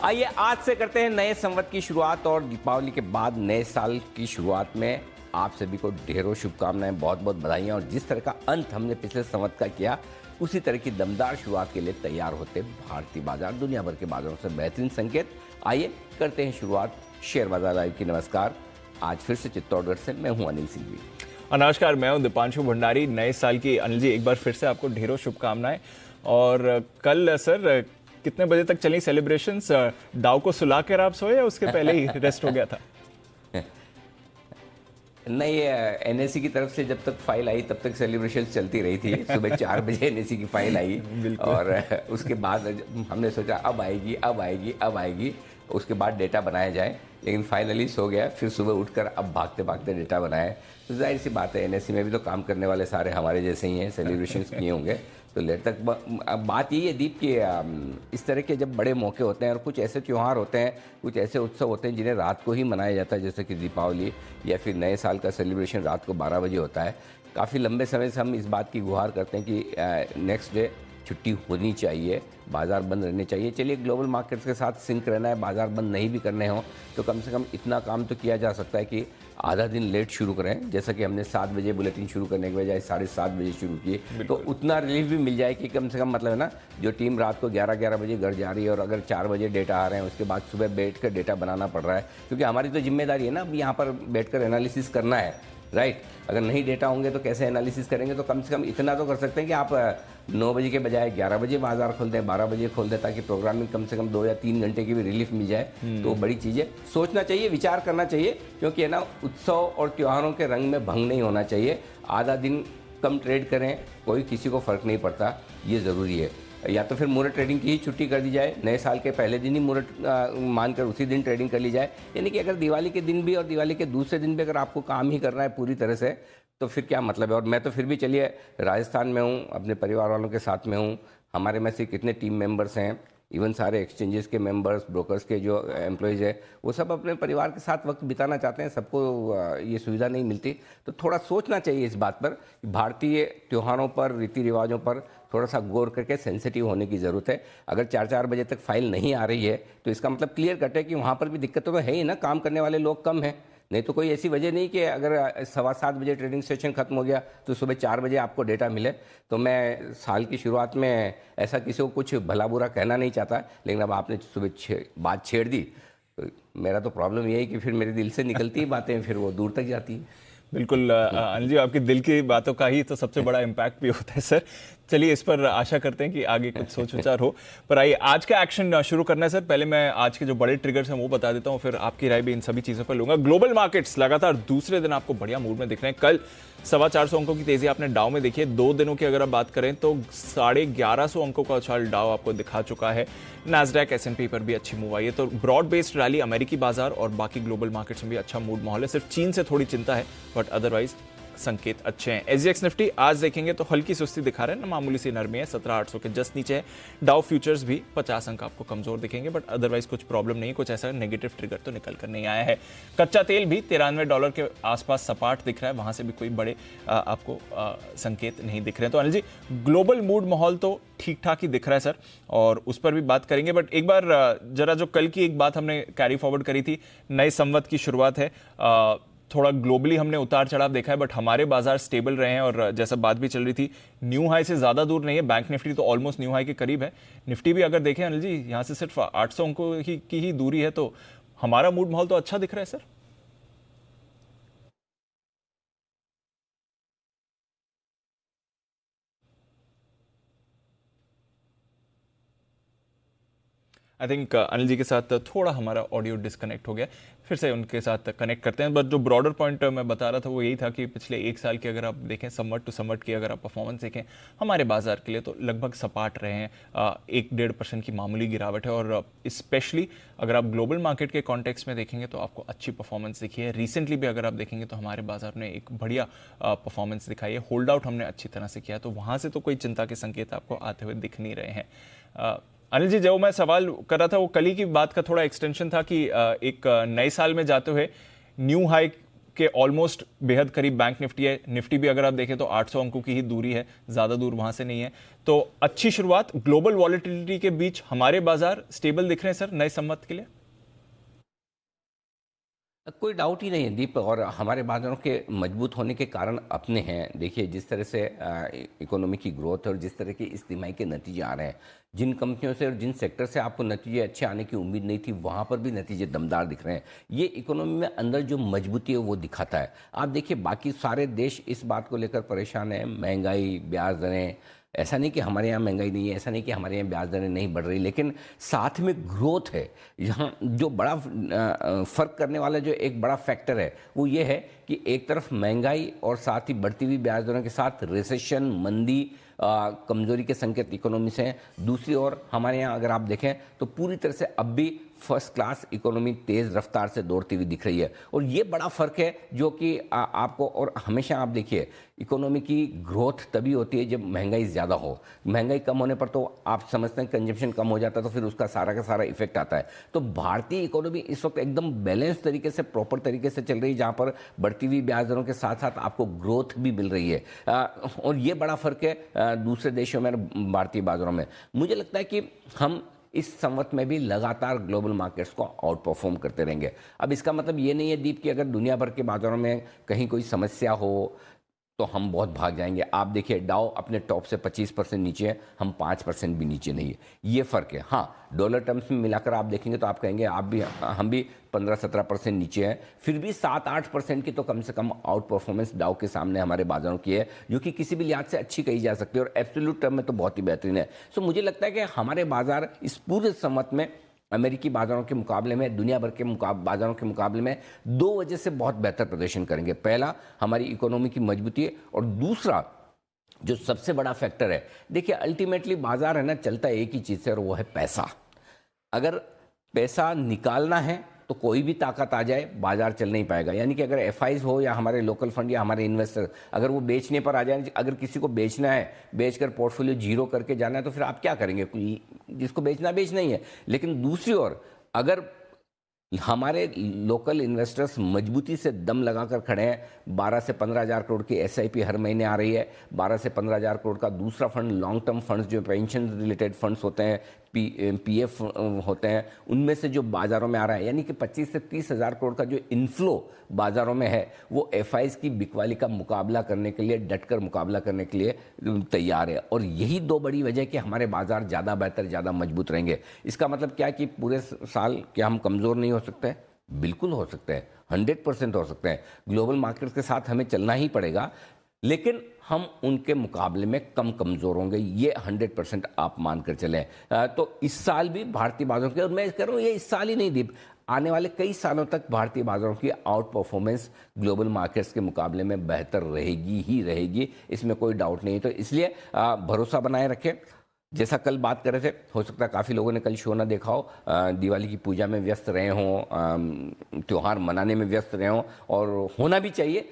आइए आज से करते हैं नए संवत की शुरुआत और दीपावली के बाद नए साल की शुरुआत में आप सभी को ढेरों शुभकामनाएं, बहुत बहुत बधाइयां। और जिस तरह का अंत हमने पिछले संवत का किया उसी तरह की दमदार शुरुआत के लिए तैयार होते भारतीय बाजार दुनिया भर के बाजारों से बेहतरीन संकेत। आइए करते हैं शुरुआत शेयर बाजार लाइव की। नमस्कार, आज फिर से चित्तौड़गढ़ से मैं हूं अनिल सिंघवी। नमस्कार, मैं हूं दीपांशु भंडारी। नए साल की अनिल जी एक बार फिर से आपको ढेरों शुभकामनाएं। और कल सर कितने बजे तक चली सेलिब्रेशंस? डाउ को सुला कर आप सोए या उसके पहले ही रेस्ट हो गया था? नहीं, एनएससी की तरफ से जब तक फाइल आई तब तक सेलिब्रेशन चलती रही थी। सुबह 4 बजे एनएससी की फाइल आई और उसके बाद हमने सोचा अब आएगी, उसके बाद डेटा बनाया जाए, लेकिन फाइनली सो गया। फिर सुबह उठकर अब भागते भागते डेटा बनाए। तो जाहिर सी बात है, एनएससी में भी तो काम करने वाले सारे हमारे जैसे ही हैं, सेलिब्रेशंस किए होंगे। तो लेट तक बात यही है दीप कि इस तरह के जब बड़े मौके होते हैं और कुछ ऐसे त्यौहार होते हैं, कुछ ऐसे उत्सव होते हैं जिन्हें रात को ही मनाया जाता है, जैसे कि दीपावली या फिर नए साल का सेलिब्रेशन रात को 12 बजे होता है। काफ़ी लंबे समय से हम इस बात की गुहार करते हैं कि नेक्स्ट डे छुट्टी होनी चाहिए, बाज़ार बंद रहने चाहिए। चलिए, ग्लोबल मार्केट्स के साथ सिंक रहना है, बाज़ार बंद नहीं भी करने हों तो कम से कम इतना काम तो किया जा सकता है कि आधा दिन लेट शुरू करें। जैसा कि हमने 7 बजे बुलेटिन शुरू करने के बजाय 7:30 बजे शुरू किए, तो उतना रिलीफ भी मिल जाए कि कम से कम मतलब है ना, जो टीम रात को 11 बजे घर जा रही है और अगर 4 बजे डेटा आ रहे हैं, उसके बाद सुबह बैठ कर डेटा बनाना पड़ रहा है, क्योंकि हमारी तो जिम्मेदारी है ना अब यहाँ पर बैठ कर एनालिसिस करना है, राइट। अगर नहीं डेटा होंगे तो कैसे एनालिसिस करेंगे? तो कम से कम इतना तो कर सकते हैं कि आप 9 बजे के बजाय 11 बजे बाजार खोल दें, 12 बजे खोल दें, ताकि प्रोग्रामिंग कम से कम 2 या 3 घंटे की भी रिलीफ मिल जाए। तो बड़ी चीज़ें सोचना चाहिए, विचार करना चाहिए, क्योंकि है ना, उत्सव और त्योहारों के रंग में भंग नहीं होना चाहिए। आधा दिन कम ट्रेड करें, कोई किसी को फ़र्क नहीं पड़ता, ये ज़रूरी है। या तो फिर मुहूर्त ट्रेडिंग की ही छुट्टी कर दी जाए, नए साल के पहले दिन ही मुहूर्त मानकर उसी दिन ट्रेडिंग कर ली जाए। यानी कि अगर दिवाली के दिन भी और दिवाली के दूसरे दिन भी अगर आपको काम ही करना है पूरी तरह से, तो फिर क्या मतलब है? और मैं तो फिर भी, चलिए, राजस्थान में हूँ, अपने परिवार वालों के साथ में हूँ। हमारे में से कितने टीम मेंबर्स हैं, इवन सारे एक्सचेंजेस के मेंबर्स, ब्रोकर्स के जो एम्प्लॉयज़ है, वो सब अपने परिवार के साथ वक्त बिताना चाहते हैं। सबको ये सुविधा नहीं मिलती। तो थोड़ा सोचना चाहिए इस बात पर कि भारतीय त्योहारों पर, रीति रिवाजों पर थोड़ा सा गौर करके सेंसिटिव होने की ज़रूरत है। अगर 4 बजे तक फाइल नहीं आ रही है तो इसका मतलब क्लियर कट है कि वहाँ पर भी दिक्कत तो है ही ना, काम करने वाले लोग कम हैं। नहीं तो कोई ऐसी वजह नहीं कि अगर 7:15 बजे ट्रेडिंग सेशन खत्म हो गया तो सुबह 4 बजे आपको डेटा मिले। तो मैं साल की शुरुआत में ऐसा किसी को कुछ भला बुरा कहना नहीं चाहता, लेकिन अब आपने सुबह बात छेड़ दी तो मेरा तो प्रॉब्लम ये है कि फिर मेरे दिल से निकलती ही बातें फिर वो दूर तक जाती है। बिल्कुल अनिल जी, आपकी दिल की बातों का ही तो सबसे बड़ा इम्पैक्ट भी होता है सर। चलिए, इस पर आशा करते हैं कि आगे कुछ सोच विचार हो। पर आइए आज का एक्शन शुरू करना है सर। पहले मैं आज के जो बड़े ट्रिगर्स हैं वो बता देता हूं, फिर आपकी राय भी इन सभी चीज़ों पर लूंगा। ग्लोबल मार्केट्स लगातार दूसरे दिन आपको बढ़िया मूड में दिख रहे हैं। कल 425 अंकों की तेजी आपने डाउ में देखी है। 2 दिनों की अगर आप बात करें तो 1150 अंकों का उछाल डाउ आपको दिखा चुका है। नैस्डैक, S&P पर भी अच्छी मूव आई है। तो ब्रॉड बेस्ड रैली अमेरिकी बाजार और बाकी ग्लोबल मार्केट्स में भी अच्छा मूड माहौल है। सिर्फ चीन से थोड़ी चिंता है, बट अदरवाइज संकेत अच्छे हैं। SGX निफ्टी आज देखेंगे तो हल्की सुस्ती दिखा रहे हैं, मामूली सी नरमी है, 17,800 के जस्ट नीचे है। डाउ फ्यूचर्स भी 50 अंक आपको कमजोर दिखेंगे, बट अदरवाइज कुछ प्रॉब्लम नहीं, कुछ ऐसा नेगेटिव ट्रिगर तो निकल कर नहीं आया है। कच्चा तेल भी $93 के आसपास सपाट दिख रहा है, वहां से भी कोई बड़े आपको संकेत नहीं दिख रहे हैं। तो अनिल जी, ग्लोबल मूड माहौल तो ठीक ठाक ही दिख रहा है सर, और उस पर भी बात करेंगे। बट एक बार जरा जो कल की एक बात हमने कैरी फॉरवर्ड करी थी, नए संवत की शुरुआत है, थोड़ा ग्लोबली हमने उतार चढ़ाव देखा है, बट हमारे बाजार स्टेबल रहे हैं। और जैसा बात भी चल रही थी, न्यू हाई से ज्यादा दूर नहीं है। बैंक निफ्टी तो ऑलमोस्ट न्यू हाई के करीब है। निफ्टी भी अगर देखें अनिल जी, यहां से सिर्फ 800 अंकों की ही दूरी है। तो हमारा मूड माहौल तो अच्छा दिख रहा है sir. I think Anil ji के साथ थोड़ा हमारा ऑडियो डिस्कनेक्ट हो गया, फिर से उनके साथ कनेक्ट करते हैं। बट जो ब्रॉडर पॉइंट मैं बता रहा था वो यही था कि पिछले 1 साल की अगर आप देखें, समवट टू समवट की अगर आप परफॉर्मेंस देखें हमारे बाजार के लिए, तो लगभग सपाट रहे हैं। 1-1.5% की मामूली गिरावट है। और स्पेशली अगर आप ग्लोबल मार्केट के कॉन्टेक्स्ट में देखेंगे तो आपको अच्छी परफॉर्मेंस दिखी है। रिसेंटली भी अगर आप देखेंगे तो हमारे बाजार ने एक बढ़िया परफॉर्मेंस दिखाई है। होल्ड आउट हमने अच्छी तरह से किया, तो वहाँ से तो कोई चिंता के संकेत आपको आते हुए दिख नहीं रहे हैं। अनिल जी, जो मैं सवाल कर रहा था वो कल ही की बात का थोड़ा एक्सटेंशन था कि एक नए साल में जाते हुए न्यू हाई के ऑलमोस्ट बेहद करीब बैंक निफ्टी है। निफ्टी भी अगर आप देखें तो 800 अंकों की ही दूरी है, ज्यादा दूर वहां से नहीं है। तो अच्छी शुरुआत, ग्लोबल वॉलेटिलिटी के बीच हमारे बाजार स्टेबल दिख रहे हैं सर नए संवत के लिए। कोई डाउट ही नहीं है दीप, और हमारे बाजारों के मजबूत होने के कारण अपने हैं। देखिए जिस तरह से इकोनॉमी की ग्रोथ और जिस तरह की इस तिमाही के नतीजे आ रहे हैं, जिन कंपनियों से और जिन सेक्टर से आपको नतीजे अच्छे आने की उम्मीद नहीं थी, वहाँ पर भी नतीजे दमदार दिख रहे हैं। ये इकोनॉमी में अंदर जो मजबूती है वो दिखाता है। आप देखिए बाकी सारे देश इस बात को लेकर परेशान हैं, महंगाई, ब्याज दरें। ऐसा नहीं कि हमारे यहाँ महंगाई नहीं है, ऐसा नहीं कि हमारे यहाँ ब्याज दरें नहीं बढ़ रही, लेकिन साथ में ग्रोथ है। यहाँ जो बड़ा फर्क करने वाला जो एक बड़ा फैक्टर है वो ये है कि एक तरफ महंगाई और साथ ही बढ़ती हुई ब्याज दरों के साथ रिसेशन, मंदी, कमजोरी के संकेत इकोनॉमी से हैं। दूसरी ओर हमारे यहाँ अगर आप देखें तो पूरी तरह से अब भी फर्स्ट क्लास इकोनॉमी तेज़ रफ्तार से दौड़ती हुई दिख रही है। और ये बड़ा फ़र्क है जो कि आपको, और हमेशा आप देखिए इकोनॉमी की ग्रोथ तभी होती है जब महंगाई ज़्यादा हो। महंगाई कम होने पर तो आप समझते हैं कंजम्पशन कम हो जाता है, तो फिर उसका सारा का सारा इफेक्ट आता है। तो भारतीय इकोनॉमी इस वक्त एकदम बैलेंस तरीके से, प्रॉपर तरीके से चल रही है, जहाँ पर बढ़ती हुई ब्याज दरों के साथ साथ आपको ग्रोथ भी मिल रही है। और ये बड़ा फ़र्क है दूसरे देशों में, भारतीय बाजारों में। मुझे लगता है कि हम इस संवत में भी लगातार ग्लोबल मार्केट्स को आउट परफॉर्म करते रहेंगे। अब इसका मतलब ये नहीं है दीप कि अगर दुनिया भर के बाजारों में कहीं कोई समस्या हो तो हम बहुत भाग जाएंगे। आप देखिए डाउ अपने टॉप से 25% नीचे है, हम 5% भी नीचे नहीं है। ये फ़र्क है। हाँ, डॉलर टर्म्स में मिलाकर आप देखेंगे तो आप कहेंगे आप भी, हम भी 15-17% नीचे हैं। फिर भी 7-8% की तो कम से कम आउट परफॉर्मेंस डाउ के सामने हमारे बाजारों की है, जो कि किसी भी लिहाज से अच्छी कही जा सकती है और एब्सोल्यूट टर्म में तो बहुत ही बेहतरीन है। सो मुझे लगता है कि हमारे बाजार इस पूरे संवत में अमेरिकी बाजारों के मुकाबले में, दुनिया भर के बाजारों के मुकाबले में 2 वजह से बहुत बेहतर प्रदर्शन करेंगे। पहला, हमारी इकोनॉमी की मजबूती है, और दूसरा जो सबसे बड़ा फैक्टर है, देखिए अल्टीमेटली बाजार है ना, चलता है एक ही चीज़ से, और वो है पैसा। अगर पैसा निकालना है तो कोई भी ताकत आ जाए, बाजार चल नहीं पाएगा। यानी कि अगर एफआईज हो या हमारे लोकल फंड या हमारे इन्वेस्टर, अगर वो बेचने पर आ जाए, अगर किसी को बेचना है, बेचकर पोर्टफोलियो जीरो करके जाना है, तो फिर आप क्या करेंगे? जिसको बेचना ही है। लेकिन दूसरी ओर अगर हमारे लोकल इन्वेस्टर्स मजबूती से दम लगाकर खड़े हैं, 12 से 15 हज़ार करोड़ की एसआईपी हर महीने आ रही है, 12 से 15 हज़ार करोड़ का दूसरा फंड, लॉन्ग टर्म फंड्स जो पेंशन रिलेटेड फंड्स होते हैं, पीएफ होते हैं, उनमें से जो बाजारों में आ रहा है, यानी कि 25 से 30 हज़ार करोड़ का जो इनफ्लो बाजारों में है, वो एफआईज की बिकवाली का मुकाबला करने के लिए, डटकर मुकाबला करने के लिए तैयार है। और यही 2 बड़ी वजह कि हमारे बाजार ज़्यादा बेहतर, ज़्यादा मजबूत रहेंगे। इसका मतलब क्या है कि पूरे साल क्या हम कमज़ोर नहीं हो सकते? बिल्कुल हो सकते हैं, 100% हो सकते हैं। ग्लोबल मार्केट्स के साथ हमें चलना ही पड़ेगा, लेकिन हम उनके मुकाबले में कम कमज़ोर होंगे, ये 100% आप मानकर चलें। तो इस साल भी भारतीय बाजारों के, और मैं कह रहा हूँ ये इस साल ही नहीं दीप, आने वाले कई सालों तक भारतीय बाजारों की आउट परफॉर्मेंस ग्लोबल मार्केट्स के मुकाबले में बेहतर रहेगी ही रहेगी, इसमें कोई डाउट नहीं। तो इसलिए भरोसा बनाए रखें। जैसा कल बात कर रहे थे, हो सकता है काफ़ी लोगों ने कल शो ना देखा हो, दिवाली की पूजा में व्यस्त रहे हों, त्यौहार मनाने में व्यस्त रहे हों, और होना भी चाहिए,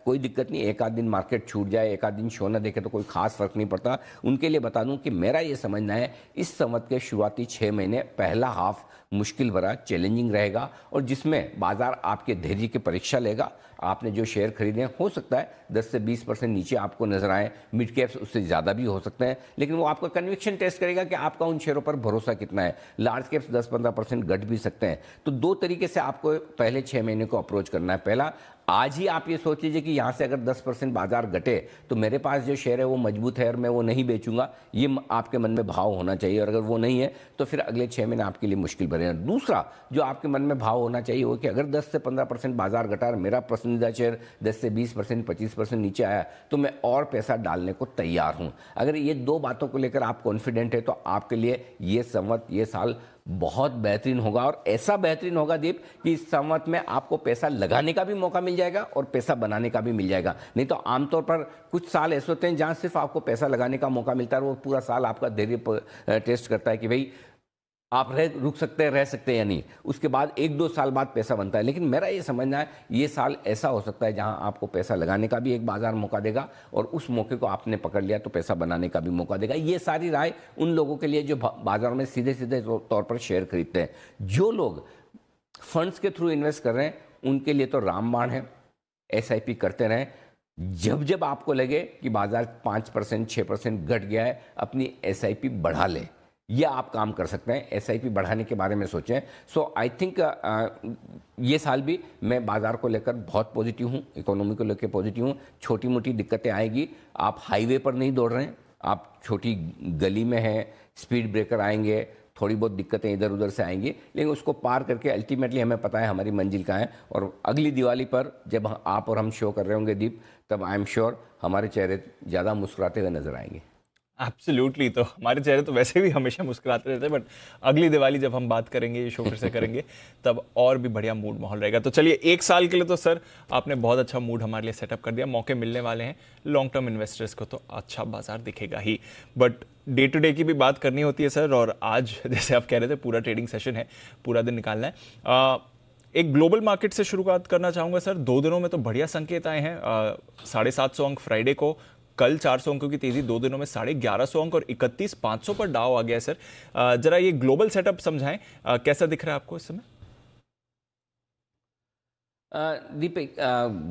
कोई दिक्कत नहीं। एक आध दिन मार्केट छूट जाए, एक आध दिन शो ना देखे तो कोई खास फर्क नहीं पड़ता। उनके लिए बता दूं कि मेरा ये समझना है, इस संवत के शुरुआती 6 महीने, पहला हाफ मुश्किल भरा, चैलेंजिंग रहेगा, और जिसमें बाजार आपके धैर्य की परीक्षा लेगा। आपने जो शेयर खरीदे हैं, हो सकता है 10 से 20% नीचे आपको नजर आए, मिड कैप्स उससे ज़्यादा भी हो सकते हैं, लेकिन वो आपका कन्विक्शन टेस्ट करेगा कि आपका उन शेयरों पर भरोसा कितना है। लार्ज कैप्स 10-15% घट भी सकते हैं। तो 2 तरीके से आपको पहले 6 महीने को अप्रोच करना है। पहला, आज ही आप ये सोच लीजिए कि यहाँ से अगर 10% बाजार घटे तो मेरे पास जो शेयर है वो मजबूत है और मैं वो नहीं बेचूंगा, ये आपके मन में भाव होना चाहिए। और अगर वो नहीं है तो फिर अगले 6 महीने आपके लिए मुश्किल भरे हैं। दूसरा जो आपके मन में भाव होना चाहिए वो कि अगर 10 से 15% बाजार घटा और मेरा पसंदीदा शेयर 10 से 20%, 25% नीचे आया तो मैं और पैसा डालने को तैयार हूँ। अगर ये 2 बातों को लेकर आप कॉन्फिडेंट है तो आपके लिए ये संवत, ये साल बहुत बेहतरीन होगा। और ऐसा बेहतरीन होगा दीप कि इस संवत में आपको पैसा लगाने का भी मौका मिल जाएगा और पैसा बनाने का भी मिल जाएगा। नहीं तो आमतौर पर कुछ साल ऐसे होते हैं जहां सिर्फ आपको पैसा लगाने का मौका मिलता है, वो पूरा साल आपका धैर्य टेस्ट करता है कि भाई आप रुक सकते हैं, रह सकते हैं या नहीं। उसके बाद 1-2 साल बाद पैसा बनता है। लेकिन मेरा ये समझना है ये साल ऐसा हो सकता है जहां आपको पैसा लगाने का भी एक बाजार मौका देगा और उस मौके को आपने पकड़ लिया तो पैसा बनाने का भी मौका देगा। ये सारी राय उन लोगों के लिए जो बाजारों में सीधे सीधे तौर पर शेयर खरीदते हैं। जो लोग फंड्स के थ्रू इन्वेस्ट कर रहे हैं उनके लिए तो रामबाण है। एसआईपी करते रहें। जब जब आपको लगे कि बाजार 5% 6% घट गया है, अपनी एसआईपी बढ़ा लें। यह आप काम कर सकते हैं, एसआईपी बढ़ाने के बारे में सोचें। सो आई थिंक ये साल भी मैं बाजार को लेकर बहुत पॉजिटिव हूँ, इकोनॉमी को लेकर पॉजिटिव हूँ। छोटी मोटी दिक्कतें आएगी, आप हाईवे पर नहीं दौड़ रहे हैं, आप छोटी गली में हैं, स्पीड ब्रेकर आएंगे, थोड़ी बहुत दिक्कतें इधर उधर से आएंगी, लेकिन उसको पार करके अल्टीमेटली हमें पता है हमारी मंजिल कहाँ है। और अगली दिवाली पर जब आप और हम शो कर रहे होंगे दीप, तब आई एम श्योर हमारे चेहरे ज़्यादा मुस्कुराते हुए नजर आएंगे। एब्सोल्युटली, तो हमारे चेहरे तो वैसे भी हमेशा मुस्कुराते रहते हैं, बट अगली दिवाली जब हम बात करेंगे, ये शो फिर से करेंगे, तब और भी बढ़िया मूड माहौल रहेगा। तो चलिए, एक साल के लिए तो सर आपने बहुत अच्छा मूड हमारे लिए सेटअप कर दिया, मौके मिलने वाले हैं लॉन्ग टर्म इन्वेस्टर्स को, तो अच्छा बाजार दिखेगा ही। बट डे टू डे की भी बात करनी होती है सर, और आज जैसे आप कह रहे थे पूरा ट्रेडिंग सेशन है, पूरा दिन निकालना है। एक ग्लोबल मार्केट से शुरुआत करना चाहूंगा सर। 2 दिनों में तो बढ़िया संकेत आए हैं। 750 अंक फ्राइडे को, कल 400 अंकों की तेजी, 2 दिनों में 1150 अंक और 31,500 पर डाउ आ गया सर। जरा ये ग्लोबल सेटअप समझाएं, कैसा दिख रहा है आपको इस समय? दीपक,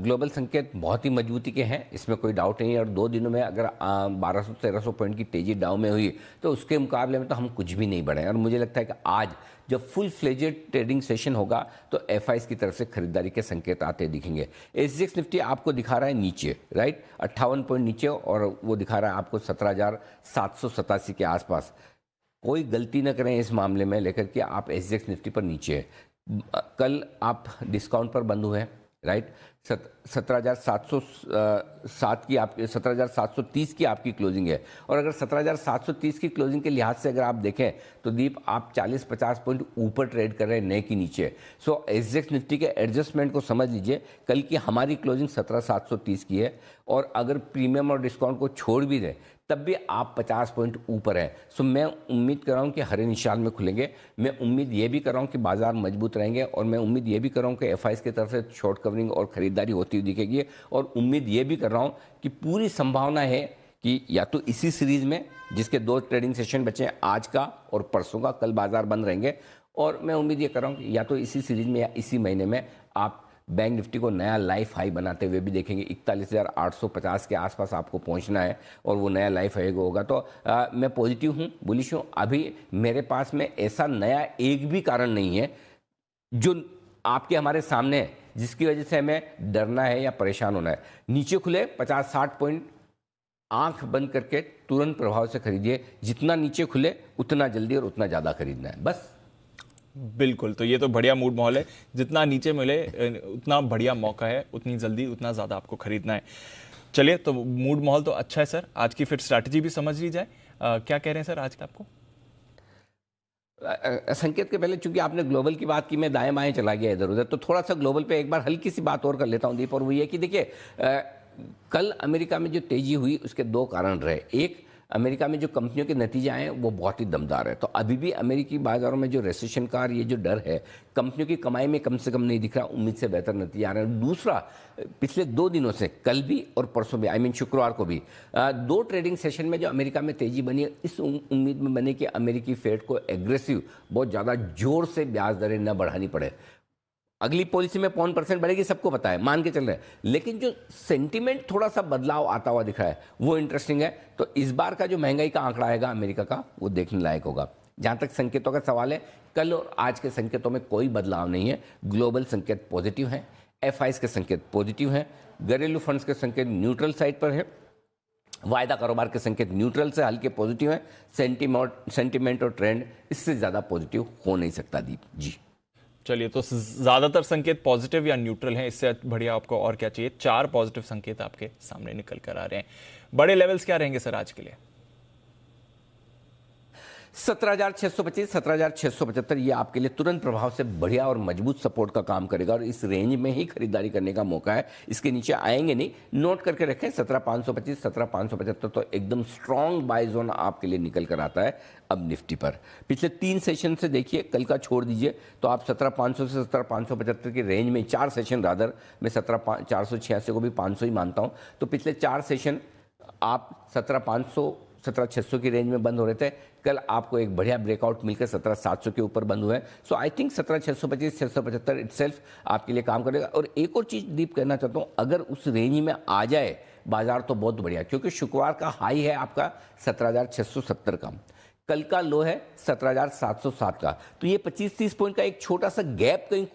ग्लोबल संकेत बहुत ही मजबूती के हैं, इसमें कोई डाउट नहीं है। और 2 दिनों में अगर 1200-1300 पॉइंट की तेजी डाउ में हुई, तो उसके मुकाबले में तो हम कुछ भी नहीं बढ़े। और मुझे लगता है कि आज जब फुल फ्लेजेड ट्रेडिंग सेशन होगा, तो एफआईस की तरफ से खरीदारी के संकेत आते दिखेंगे। एसजीएक्स निफ्टी आपको दिखा रहा है नीचे, राइट, 58 पॉइंट नीचे, और वो दिखा रहा है आपको 17,787 के आसपास। कोई गलती न करें इस मामले में लेकर के आप एसजीएक्स निफ्टी पर नीचे है। कल आप डिस्काउंट पर बंद हुए हैं, राइट। 17,707 की आप 17,730 की आपकी क्लोजिंग है। और अगर 17,730 की क्लोजिंग के लिहाज से अगर आप देखें, तो दीप आप 40-50 पॉइंट ऊपर ट्रेड कर रहे हैं, नए की नीचे। सो एसजेक्स निफ्टी के एडजस्टमेंट को समझ लीजिए। कल की हमारी क्लोजिंग 17,730 की है, और अगर प्रीमियम और डिस्काउंट को छोड़ भी दें, तब भी आप 50 पॉइंट ऊपर है। सो मैं उम्मीद कर रहा हूँ कि हरे निशान में खुलेंगे। मैं उम्मीद ये भी कर रहा हूँ कि बाजार मजबूत रहेंगे, और मैं उम्मीद ये भी कर रहा हूँ कि एफआईएस की तरफ से शॉर्ट कवरिंग और खरीदारी होती हुई दिखेगी। और उम्मीद ये भी कर रहा हूँ कि पूरी संभावना है कि या तो इसी सीरीज में, जिसके 2 ट्रेडिंग सेशन बचे हैं, आज का और परसों का, कल बाजार बंद रहेंगे, और मैं उम्मीद ये कर रहा हूँ कि या तो इसी सीरीज में या इसी महीने में आप बैंक निफ्टी को नया लाइफ हाई बनाते हुए भी देखेंगे। 41,850 के आसपास आपको पहुंचना है, और वो नया लाइफ हाई होगा। तो मैं पॉजिटिव हूँ, बुलिश हूँ। अभी मेरे पास में ऐसा नया एक भी कारण नहीं है जो आपके हमारे सामने है, जिसकी वजह से हमें डरना है या परेशान होना है। नीचे खुले 50-60 पॉइंट, आंख बंद करके तुरंत प्रभाव से खरीदिए। जितना नीचे खुले उतना जल्दी और उतना ज़्यादा खरीदना है, बस। बिल्कुल, तो ये तो बढ़िया मूड माहौल है। जितना नीचे मिले उतना बढ़िया मौका है, उतनी जल्दी उतना ज़्यादा आपको खरीदना है। चलिए, तो मूड माहौल तो अच्छा है सर। आज की फिर स्ट्रैटेजी भी समझ ली जाए। क्या कह रहे हैं सर आज आपको? संकेत के पहले, चूंकि आपने ग्लोबल की बात की, मैं दाएं बाएं चला गया इधर उधर, तो थोड़ा सा ग्लोबल पे एक बार हल्की सी बात और कर लेता हूं दीप। और वो ये कि देखिए, कल अमेरिका में जो तेजी हुई उसके 2 कारण रहे। एक, अमेरिका में जो कंपनियों के नतीजे आए वो बहुत ही दमदार है। तो अभी भी अमेरिकी बाजारों में जो रेसेशन का ये जो डर है, कंपनियों की कमाई में कम से कम नहीं दिख रहा, उम्मीद से बेहतर नतीजे आ रहे हैं। दूसरा, पिछले 2 दिनों से, कल भी और परसों भी, शुक्रवार को भी 2 ट्रेडिंग सेशन में जो अमेरिका में तेजी बनी है, इस उम्मीद में बने कि अमेरिकी फेड को एग्रेसिव, बहुत ज़्यादा जोर से ब्याज दरें न बढ़ानी पड़े। अगली पॉलिसी में 0.5% बढ़ेगी, सबको पता है, मान के चल रहे हैं। लेकिन जो सेंटीमेंट थोड़ा सा बदलाव आता हुआ दिख रहा है, वो इंटरेस्टिंग है। तो इस बार का जो महंगाई का आंकड़ा आएगा अमेरिका का, वो देखने लायक होगा। जहां तक संकेतों का सवाल है, कल और आज के संकेतों में कोई बदलाव नहीं है। ग्लोबल संकेत पॉजिटिव हैं, एफआईएस के संकेत पॉजिटिव हैं, घरेलू फंड्स के संकेत न्यूट्रल साइड पर है, वायदा कारोबार के संकेत न्यूट्रल से हल्के पॉजिटिव हैं। सेंटीमेंट और ट्रेंड इससे ज़्यादा पॉजिटिव हो नहीं सकता दीप जी। चलिए, तो ज्यादातर संकेत पॉजिटिव या न्यूट्रल हैं, इससे बढ़िया आपको और क्या चाहिए? 4 पॉजिटिव संकेत आपके सामने निकल कर आ रहे हैं। बड़े लेवल्स क्या रहेंगे सर आज के लिए? 17,625, 17,675 ये आपके लिए तुरंत प्रभाव से बढ़िया और मजबूत सपोर्ट का काम करेगा, और इस रेंज में ही खरीदारी करने का मौका है। इसके नीचे आएंगे नहीं, नोट करके रखें। 17,525, 17,575 तो एकदम स्ट्रॉन्ग बाय जोन आपके लिए निकल कर आता है। अब निफ्टी पर पिछले 3 सेशन से देखिए, कल का छोड़ दीजिए, तो आप 17,500 से 17,575 की रेंज में 4 सेशन, रादर मैं 17,486 को भी 500 ही मानता हूं। तो पिछले 4 सेशन आप 17,500, 17,600 की रेंज में बंद हो रहे थे, कल आपको एक बढ़िया ब्रेकआउट मिलकर 17,700 के ऊपर बंद हुए हैं। सो आई थिंक 17,625 675 इटसेल्फ आपके लिए काम करेगा। और एक और चीज़ दीप कहना चाहता हूँ, अगर उस रेंज में आ जाए बाजार तो बहुत बढ़िया, क्योंकि शुक्रवार का हाई है आपका 17,670 का, कल का लो है 17,707 का, तो ये 25-30 पॉइंट का एक छोटा सा गैप कहीं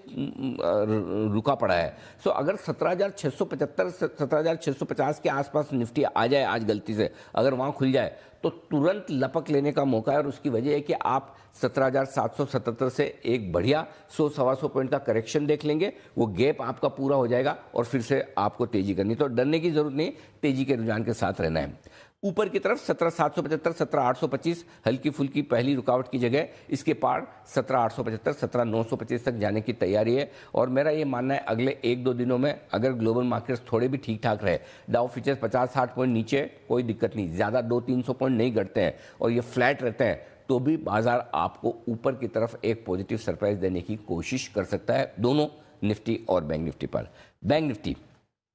रुका पड़ा है। सो अगर 17,675 17,650 के आसपास निफ्टी आ जाए आज गलती से, अगर वहाँ खुल जाए तो तुरंत लपक लेने का मौका है। और उसकी वजह है कि आप 17,777 से एक बढ़िया 100-125 पॉइंट का करेक्शन देख लेंगे, वो गैप आपका पूरा हो जाएगा और फिर से आपको तेजी करनी। तो डरने की जरूरत नहीं, तेजी के रुझान के साथ रहना है। ऊपर की तरफ 17,775 17,825 हल्की फुल्की पहली रुकावट की जगह, इसके पार 17,875 17,925 तक जाने की तैयारी है। और मेरा ये मानना है अगले 1-2 दिनों में अगर ग्लोबल मार्केट्स थोड़े भी ठीक ठाक रहे, डाउ फ्यूचर्स 50-60 पॉइंट नीचे कोई दिक्कत नहीं, ज़्यादा 200-300 पॉइंट नहीं घटते हैं और ये फ्लैट रहते हैं, तो भी बाजार आपको ऊपर की तरफ एक पॉजिटिव सरप्राइज देने की कोशिश कर सकता है, दोनों निफ्टी और बैंक निफ्टी पर। बैंक निफ्टी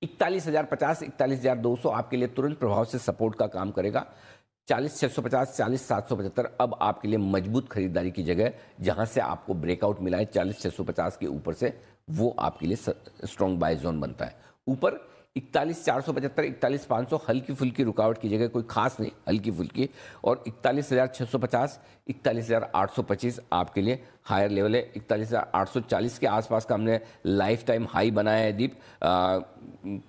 41,050 41,200 आपके लिए तुरंत प्रभाव से सपोर्ट का काम करेगा। 40,650 40,775 अब आपके लिए मजबूत खरीदारी की जगह, जहां से आपको ब्रेकआउट मिला है 40,650 के ऊपर से, वो आपके लिए स्ट्रॉन्ग बाय जोन बनता है। ऊपर 41,475 41,500 हल्की फुल्की रुकावट की जगह, कोई खास नहीं, हल्की फुल्की। और 41,650 41,825 आपके लिए हायर लेवल है। 41,840 के आसपास का हमने लाइफ टाइम हाई बनाया है दीप,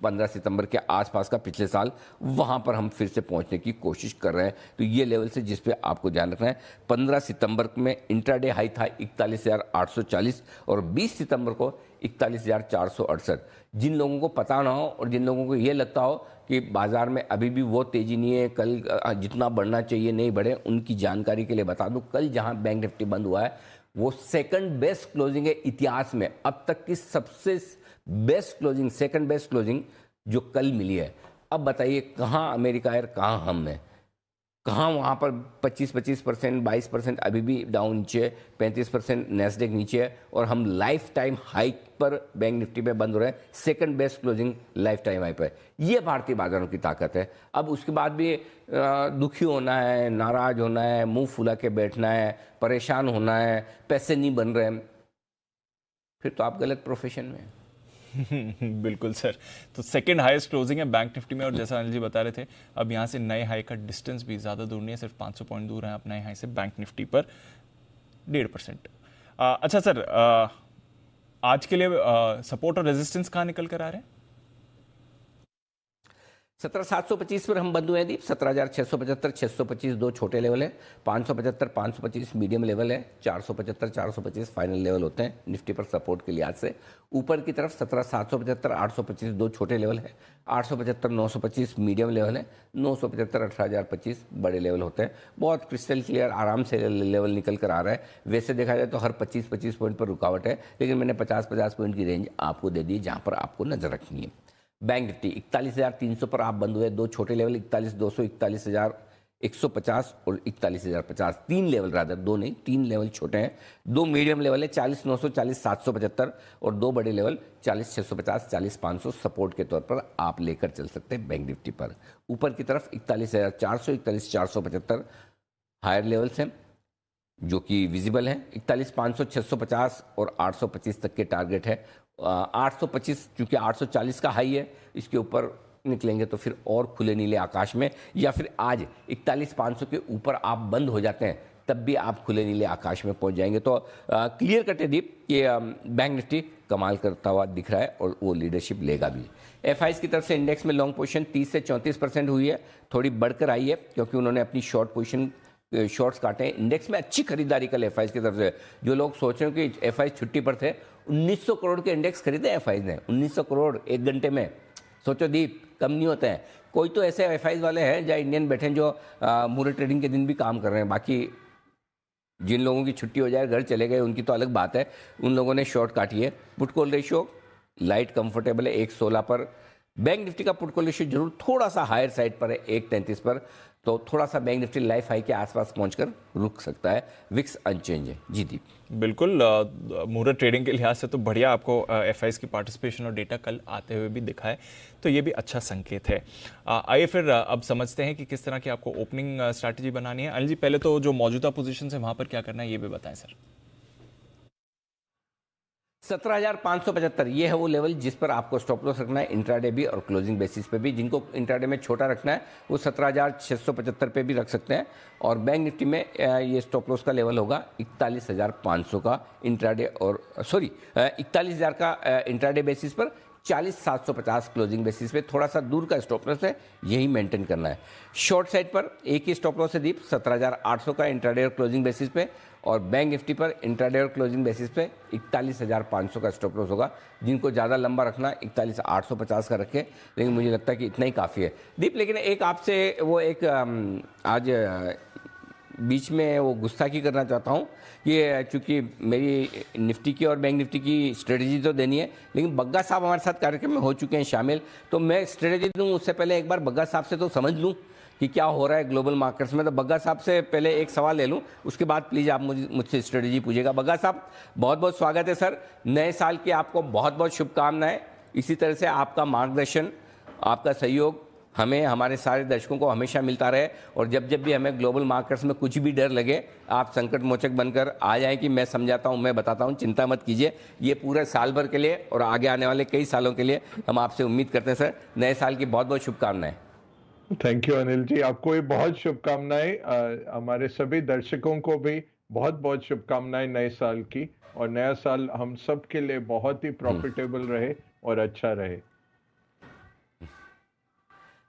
15 सितंबर के आसपास का पिछले साल, वहाँ पर हम फिर से पहुँचने की कोशिश कर रहे हैं। तो ये लेवल से जिस पे आपको ध्यान रखना है, 15 सितंबर में इंट्राडे हाई था 41,840 और 20 सितंबर को 41,468। जिन लोगों को पता ना हो और जिन लोगों को ये लगता हो कि बाजार में अभी भी वो तेजी नहीं है, कल जितना बढ़ना चाहिए नहीं बढ़े, उनकी जानकारी के लिए बता दूं, कल जहां बैंक निफ्टी बंद हुआ है वो सेकंड बेस्ट क्लोजिंग है इतिहास में, अब तक की सबसे best closing, second best closing जो कल मिली है। अब बताइए कहाँ अमेरिका है, कहाँ हम हैं, कहाँ वहाँ पर 25% 22% अभी भी डाउन नीचे है, 35% नेस्डेक नीचे है और हम लाइफ टाइम हाई पर बैंक निफ्टी पे बंद हो रहे हैं, second best closing life time high पर। ये भारतीय बाजारों की ताकत है। अब उसके बाद भी दुखी होना है, नाराज होना है, मुंह फुला के बैठना है, परेशान होना है, पैसे नहीं बन रहे हैं, फिर तो आप गलत प्रोफेशन में हैं। बिल्कुल सर। तो सेकंड हाईएस्ट क्लोजिंग है बैंक निफ्टी में और जैसा अनिल जी बता रहे थे, अब यहाँ से नए हाई का डिस्टेंस भी ज़्यादा दूर नहीं है, सिर्फ 500 पॉइंट दूर है आप नए हाई से बैंक निफ्टी पर 1.5%। अच्छा सर, आज के लिए सपोर्ट और रेजिस्टेंस कहाँ निकल कर आ रहे हैं? 17,725 पर हम बंद हुए हैं दीप, 17,675 625 दो छोटे लेवल है, 575 525 मीडियम लेवल है, 475 425 फाइनल लेवल होते हैं निफ्टी पर सपोर्ट के लिहाज से। ऊपर की तरफ 17,775 825 दो छोटे लेवल है, 875 925 मीडियम लेवल है, 975 18,025 बड़े लेवल होते हैं। बहुत क्रिस्टल क्लियर आराम से लेवल निकल कर आ रहा है। वैसे देखा जाए तो हर 25-25 पॉइंट पर रुकावट है, लेकिन मैंने 50-50 पॉइंट की रेंज आपको दे दी जहाँ पर आपको नजर रखनी है। बैंक निफ्टी 41,300 पर आप बंद हुए, दो छोटे लेवल 41,200 41,150 और 41,050, तीन लेवल रादर, दो नहीं तीन लेवल छोटे हैं। दो मीडियम लेवल है 40,900 40,775 और दो बड़े लेवल 40,650 40,500 सपोर्ट के तौर पर आप लेकर चल सकते हैं बैंक निफ्टी पर। ऊपर की तरफ 41,400 41,475 हायर लेवल्स हैं जो कि विजिबल हैं, 41,500 650 और 825 तक के टारगेट है। 825 चूंकि 840 का हाई है, इसके ऊपर निकलेंगे तो फिर और खुले नीले आकाश में, या फिर आज 41,500 के ऊपर आप बंद हो जाते हैं तब भी आप खुले नीले आकाश में पहुंच जाएंगे। तो क्लियर कट है दीप कि बैंक निफ्टी कमाल करता हुआ दिख रहा है और वो लीडरशिप लेगा भी। एफआईज की तरफ से इंडेक्स में लॉन्ग पोजीशन 30 से 34% हुई है, थोड़ी बढ़कर आई है क्योंकि उन्होंने अपनी शॉर्ट पोजीशन शॉर्ट्स काटे हैं। इंडेक्स में अच्छी खरीदारी कल एफआईज की तरफ से। जो लोग सोच रहे हैं कि एफआईज छुट्टी पर थे, 1900 करोड़ के इंडेक्स खरीदे एफआईज ने, 1900 करोड़ एक घंटे में। सोचो दीप, कम नहीं होते हैं। कोई तो ऐसे एफआईज वाले हैं जहाँ इंडियन बैठे हैं जो मूरे ट्रेडिंग के दिन भी काम कर रहे हैं। बाकी जिन लोगों की छुट्टी हो जाए, घर चले गए, उनकी तो अलग बात है, उन लोगों ने शॉर्ट काटी है। Put call ratio light comfortable है 1.16 पर। बैंक निफ्टी का पुट कॉल रेशियो जरूर थोड़ा सा हायर साइड पर है 1.33 पर। तो थोड़ा सा बैंक निफ्टी लाइफ हाई के आसपास पहुंचकर रुक सकता है। विक्स अनचेंज है जी दीप। बिल्कुल, मुहूर्त ट्रेडिंग के लिहाज से तो बढ़िया आपको एफआईज की पार्टिसिपेशन और डेटा कल आते हुए भी दिखा है, तो ये भी अच्छा संकेत है। आइए फिर अब समझते हैं कि किस तरह की आपको ओपनिंग स्ट्रैटेजी बनानी है। अनिल जी, पहले तो जो मौजूदा पोजीशन है वहां पर क्या करना है ये भी बताएं सर। 17,575 ये है वो लेवल जिस पर आपको स्टॉप लॉस रखना है इंट्राडे भी और क्लोजिंग बेसिस पे भी। जिनको इंट्राडे में छोटा रखना है वो 17,675 पे भी रख सकते हैं। और बैंक निफ्टी में ये स्टॉप लॉस का लेवल होगा 41,500 का इंट्राडे, और सॉरी 41,000 का इंट्राडे बेसिस पर, 40,750 क्लोजिंग बेसिस पे। थोड़ा सा दूर का स्टॉप लॉस है, यही मेंटेन करना है। शॉर्ट साइड पर एक ही स्टॉप लॉस है दीप, 17,800 का इंट्राडे और क्लोजिंग बेसिस पे, और बैंक निफ्टी पर इंट्राडे और क्लोजिंग बेसिस पे 41,500 का स्टॉप लॉस होगा। जिनको ज़्यादा लंबा रखना 41,850 का रखें, लेकिन मुझे लगता है कि इतना ही काफ़ी है दीप। लेकिन एक आपसे वो एक आज बीच में वो गुस्ताखी करना चाहता हूँ कि चूँकि मेरी निफ्टी की और बैंक निफ्टी की स्ट्रेटजी तो देनी है, लेकिन बग्गा साहब हमारे साथ कार्यक्रम में हो चुके हैं शामिल, तो मैं स्ट्रेटजी दूँ उससे पहले एक बार बग्गा साहब से तो समझ लूँ कि क्या हो रहा है ग्लोबल मार्केट्स में। तो बग्गा साहब से पहले एक सवाल ले लूँ, उसके बाद प्लीज़ आप मुझसे स्ट्रेटजी पूछिएगा। बग्गा साहब, बहुत बहुत स्वागत है सर। नए साल की आपको बहुत बहुत शुभकामनाएं। इसी तरह से आपका मार्गदर्शन, आपका सहयोग हमें, हमारे सारे दर्शकों को हमेशा मिलता रहे। और जब जब भी हमें ग्लोबल मार्केट्स में कुछ भी डर लगे, आप संकट मोचक बनकर आ जाएं कि मैं समझाता हूं, मैं बताता हूं, चिंता मत कीजिए। ये पूरे साल भर के लिए और आगे आने वाले कई सालों के लिए हम आपसे उम्मीद करते हैं सर। नए साल की बहुत बहुत शुभकामनाएं। थैंक यू अनिल जी, आपको भी बहुत शुभकामनाएं। हमारे सभी दर्शकों को भी बहुत बहुत शुभकामनाएं नए साल की, और नया साल हम सब के लिए बहुत ही प्रॉफिटेबल रहे और अच्छा रहे।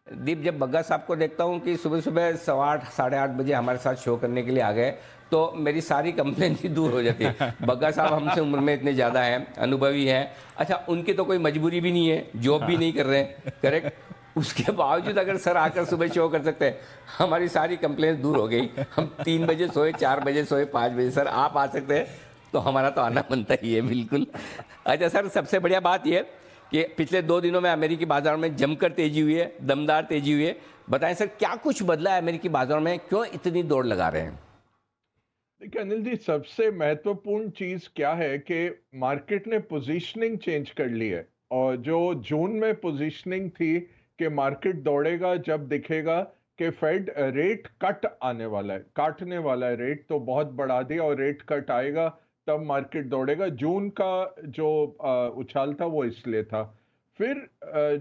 दीप, जब बग्गा साहब को देखता हूँ कि सुबह सुबह 8:15 साढ़े 8 बजे हमारे साथ शो करने के लिए आ गए, तो मेरी सारी कंप्लेन ही दूर हो जाती है। बग्गा साहब हमसे उम्र में इतने ज़्यादा हैं, अनुभवी हैं। अच्छा, उनकी तो कोई मजबूरी भी नहीं है, जॉब भी नहीं कर रहे हैं, करेक्ट? उसके बावजूद अगर सर आकर सुबह शो कर सकते हैं, हमारी सारी कंप्लेन दूर हो गई। हम 3 बजे सोए, 4 बजे सोए, 5 बजे सर आप आ सकते हैं तो हमारा तो आना बनता ही है, बिल्कुल। अच्छा सर, सबसे बढ़िया बात यह कि पिछले 2 दिनों में अमेरिकी बाजार में जमकर तेजी हुई है, दमदार तेजी हुई है। बताएं सर, क्या कुछ बदला है अमेरिकी बाजार में, क्यों इतनी दौड़ लगा रहे हैं? देखिए अनिल जी, सबसे महत्वपूर्ण चीज क्या है कि मार्केट ने पोजीशनिंग चेंज कर ली है। और जो जून में पोजीशनिंग थी कि मार्केट दौड़ेगा जब दिखेगा कि फेड रेट कट आने वाला है, काटने वाला है रेट, तो बहुत बढ़ा दिया और रेट कट आएगा तब मार्केट दौड़ेगा। जून का जो उछाल था वो इसलिए था। फिर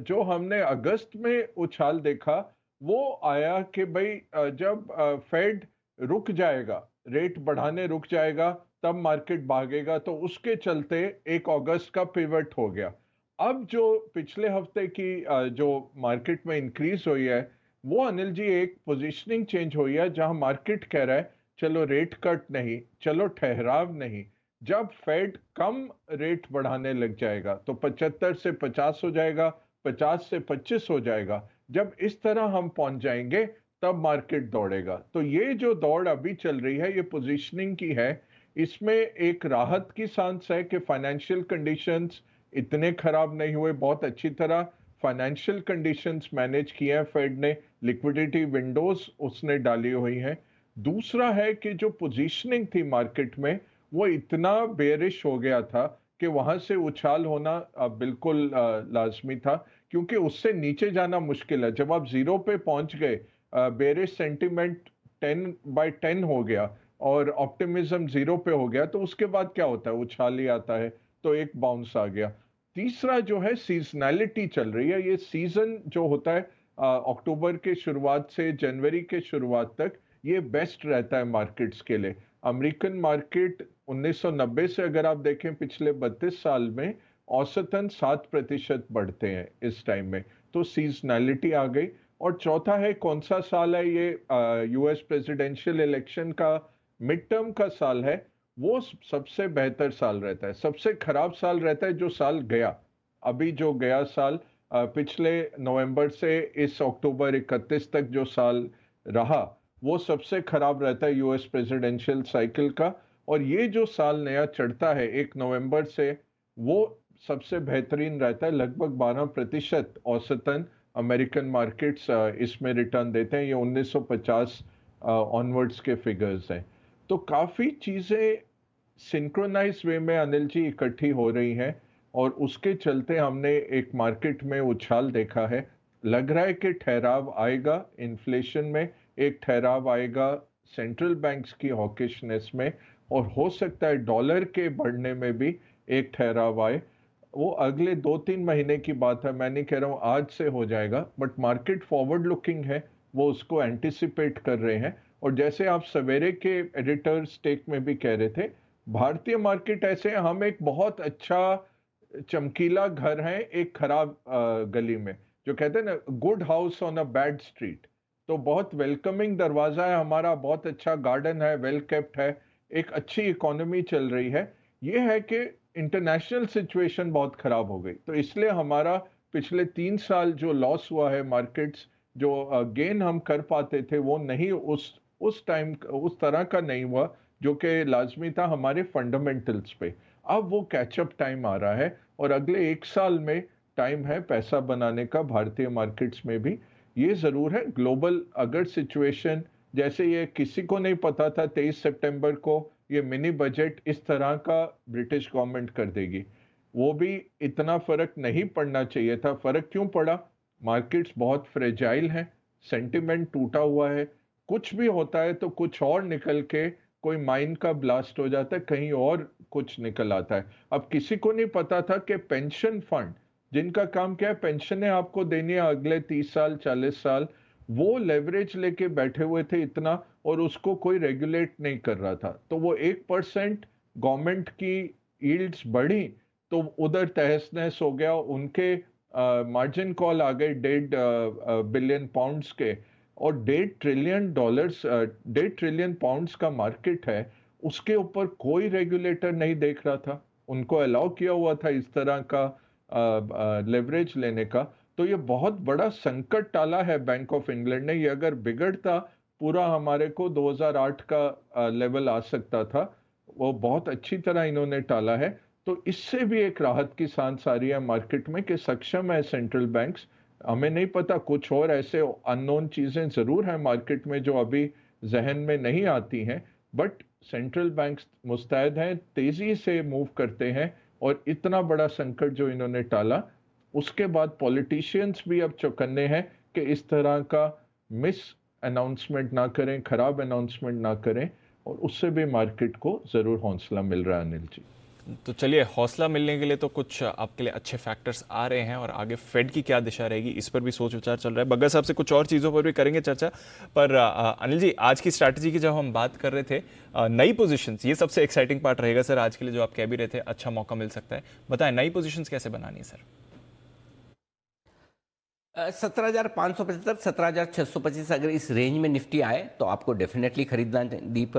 जो हमने अगस्त में उछाल देखा वो आया कि भाई जब फेड रुक जाएगा, रेट बढ़ाने रुक जाएगा, तब मार्केट भागेगा। तो उसके चलते 1 अगस्त का पिवट हो गया। अब जो पिछले हफ्ते की जो मार्केट में इंक्रीज हुई है वो अनिल जी एक पोजीशनिंग चेंज हुई है, जहां मार्केट कह रहा है चलो रेट कट नहीं, चलो ठहराव नहीं। जब फेड कम रेट बढ़ाने लग जाएगा तो 75 से 50 हो जाएगा, 50 से 25 हो जाएगा। जब इस तरह हम पहुंच जाएंगे तब मार्केट दौड़ेगा। तो ये जो दौड़ अभी चल रही है ये पोजीशनिंग की है। इसमें एक राहत की सांस है कि फाइनेंशियल कंडीशंस इतने खराब नहीं हुए, बहुत अच्छी तरह फाइनेंशियल कंडीशंस मैनेज किए हैं फेड ने, लिक्विडिटी विंडोज उसने डाली हुई हैं। दूसरा है कि जो पोजीशनिंग थी मार्केट में वो इतना बेरिश हो गया था कि वहां से उछाल होना बिल्कुल लाजमी था, क्योंकि उससे नीचे जाना मुश्किल है। जब आप जीरो पे पहुंच गए, बेरिश सेंटिमेंट 10/10 हो गया और ऑप्टिमिज्म जीरो पे हो गया, तो उसके बाद क्या होता है, उछाल ही आता है। तो एक बाउंस आ गया। तीसरा जो है सीजनैलिटी चल रही है। ये सीजन जो होता है अक्टूबर के शुरुआत से जनवरी के शुरुआत तक, ये बेस्ट रहता है मार्केट्स के लिए। अमेरिकन मार्केट 1990 से अगर आप देखें पिछले 32 साल में औसतन 7% बढ़ते हैं इस टाइम में। तो सीजनैलिटी आ गई। और चौथा है, कौन सा साल है ये, यूएस प्रेसिडेंशियल इलेक्शन का मिड टर्म का साल है। वो सबसे बेहतर साल रहता है। सबसे खराब साल रहता है जो साल गया, अभी जो गया साल पिछले नवंबर से इस अक्टूबर 31 तक जो साल रहा, वो सबसे खराब रहता है यूएस प्रेसिडेंशियल साइकिल का। और ये जो साल नया चढ़ता है 1 नवंबर से, वो सबसे बेहतरीन रहता है। लगभग 12% औसतन अमेरिकन मार्केट्स इसमें रिटर्न देते हैं। ये 1950 ऑनवर्ड्स के फिगर्स हैं। तो काफ़ी चीज़ें सिंक्रोनाइज वे में अनिल जी इकट्ठी हो रही हैं और उसके चलते हमने एक मार्केट में उछाल देखा है। लग रहा है कि ठहराव आएगा इन्फ्लेशन में, एक ठहराव आएगा सेंट्रल बैंक्स की हॉकिशनेस में, और हो सकता है डॉलर के बढ़ने में भी एक ठहराव आए। वो अगले 2-3 महीने की बात है, मैं नहीं कह रहा हूँ आज से हो जाएगा, बट मार्केट फॉरवर्ड लुकिंग है, वो उसको एंटिसिपेट कर रहे हैं। और जैसे आप सवेरे के एडिटर स्टेक में भी कह रहे थे, भारतीय मार्केट ऐसे हम एक बहुत अच्छा चमकीला घर है एक खराब गली में, जो कहते हैं ना good house on a bad street. तो बहुत वेलकमिंग दरवाजा है हमारा, बहुत अच्छा गार्डन है, वेल केप्ट है, एक अच्छी इकोनॉमी चल रही है। ये है कि इंटरनेशनल सिचुएशन बहुत खराब हो गई, तो इसलिए हमारा पिछले 3 साल जो लॉस हुआ है मार्केट्स, जो गेन हम कर पाते थे वो नहीं, उस टाइम उस तरह का नहीं हुआ जो कि लाजमी था हमारे फंडामेंटल्स पे। अब वो कैचअप टाइम आ रहा है और अगले 1 साल में टाइम है पैसा बनाने का भारतीय मार्केट्स में भी। ये ज़रूर है ग्लोबल अगर सिचुएशन, जैसे ये किसी को नहीं पता था 23 सितंबर को ये मिनी बजट इस तरह का ब्रिटिश गवर्नमेंट कर देगी, वो भी इतना फर्क नहीं पड़ना चाहिए था। फर्क क्यों पड़ा? मार्केट्स बहुत फ्रेजाइल हैं, सेंटिमेंट टूटा हुआ है, कुछ भी होता है तो कुछ और निकल के कोई माइन का ब्लास्ट हो जाता है, कहीं और कुछ निकल आता है। अब किसी को नहीं पता था कि पेंशन फंड जिनका काम क्या है, पेंशनें आपको देनी है अगले 30 साल 40 साल, वो लेवरेज लेके बैठे हुए थे इतना, और उसको कोई रेगुलेट नहीं कर रहा था। तो वो 1% गवर्नमेंट की यील्ड्स बढ़ी तो उधर तहस नहस हो गया, उनके मार्जिन कॉल आ गए 1.5 बिलियन पाउंड्स के, और $1.5 ट्रिलियन पाउंड्स का मार्केट है, उसके ऊपर कोई रेगुलेटर नहीं देख रहा था, उनको अलाउ किया हुआ था इस तरह का लेवरेज लेने का। तो ये बहुत बड़ा संकट टाला है बैंक ऑफ इंग्लैंड ने। ये अगर बिगड़ता पूरा हमारे को 2008 का लेवल आ सकता था, वो बहुत अच्छी तरह इन्होंने टाला है। तो इससे भी एक राहत की सांस आ रही है मार्केट में कि सक्षम है सेंट्रल बैंक्स। हमें नहीं पता, कुछ और ऐसे अननोन चीजें जरूर हैं मार्केट में जो अभी जहन में नहीं आती हैं, बट सेंट्रल बैंक्स मुस्तैद हैं, तेजी से मूव करते हैं। और इतना बड़ा संकट जो इन्होंने टाला, उसके बाद पॉलिटिशियंस भी अब चौकन्ने हैं कि इस तरह का मिस अनाउंसमेंट ना करें, खराब अनाउंसमेंट ना करें, और उससे भी मार्केट को जरूर हौसला मिल रहा है अनिल जी। तो चलिए, हौसला मिलने के लिए तो कुछ आपके लिए अच्छे फैक्टर्स आ रहे हैं, और आगे फेड की क्या दिशा रहेगी इस पर भी सोच विचार चल रहा है। बग्गा साहब से कुछ और चीज़ों पर भी करेंगे चर्चा। पर अनिल जी, आज की स्ट्रैटेजी की जब हम बात कर रहे थे, नई पोजीशंस, ये सबसे एक्साइटिंग पार्ट रहेगा सर आज के लिए, जो आप कह भी रहे थे अच्छा मौका मिल सकता है। बताएं नई पोजीशंस कैसे बनानी है सर? 17,575 17,625 अगर इस रेंज में निफ्टी आए तो आपको डेफिनेटली खरीदना दीप।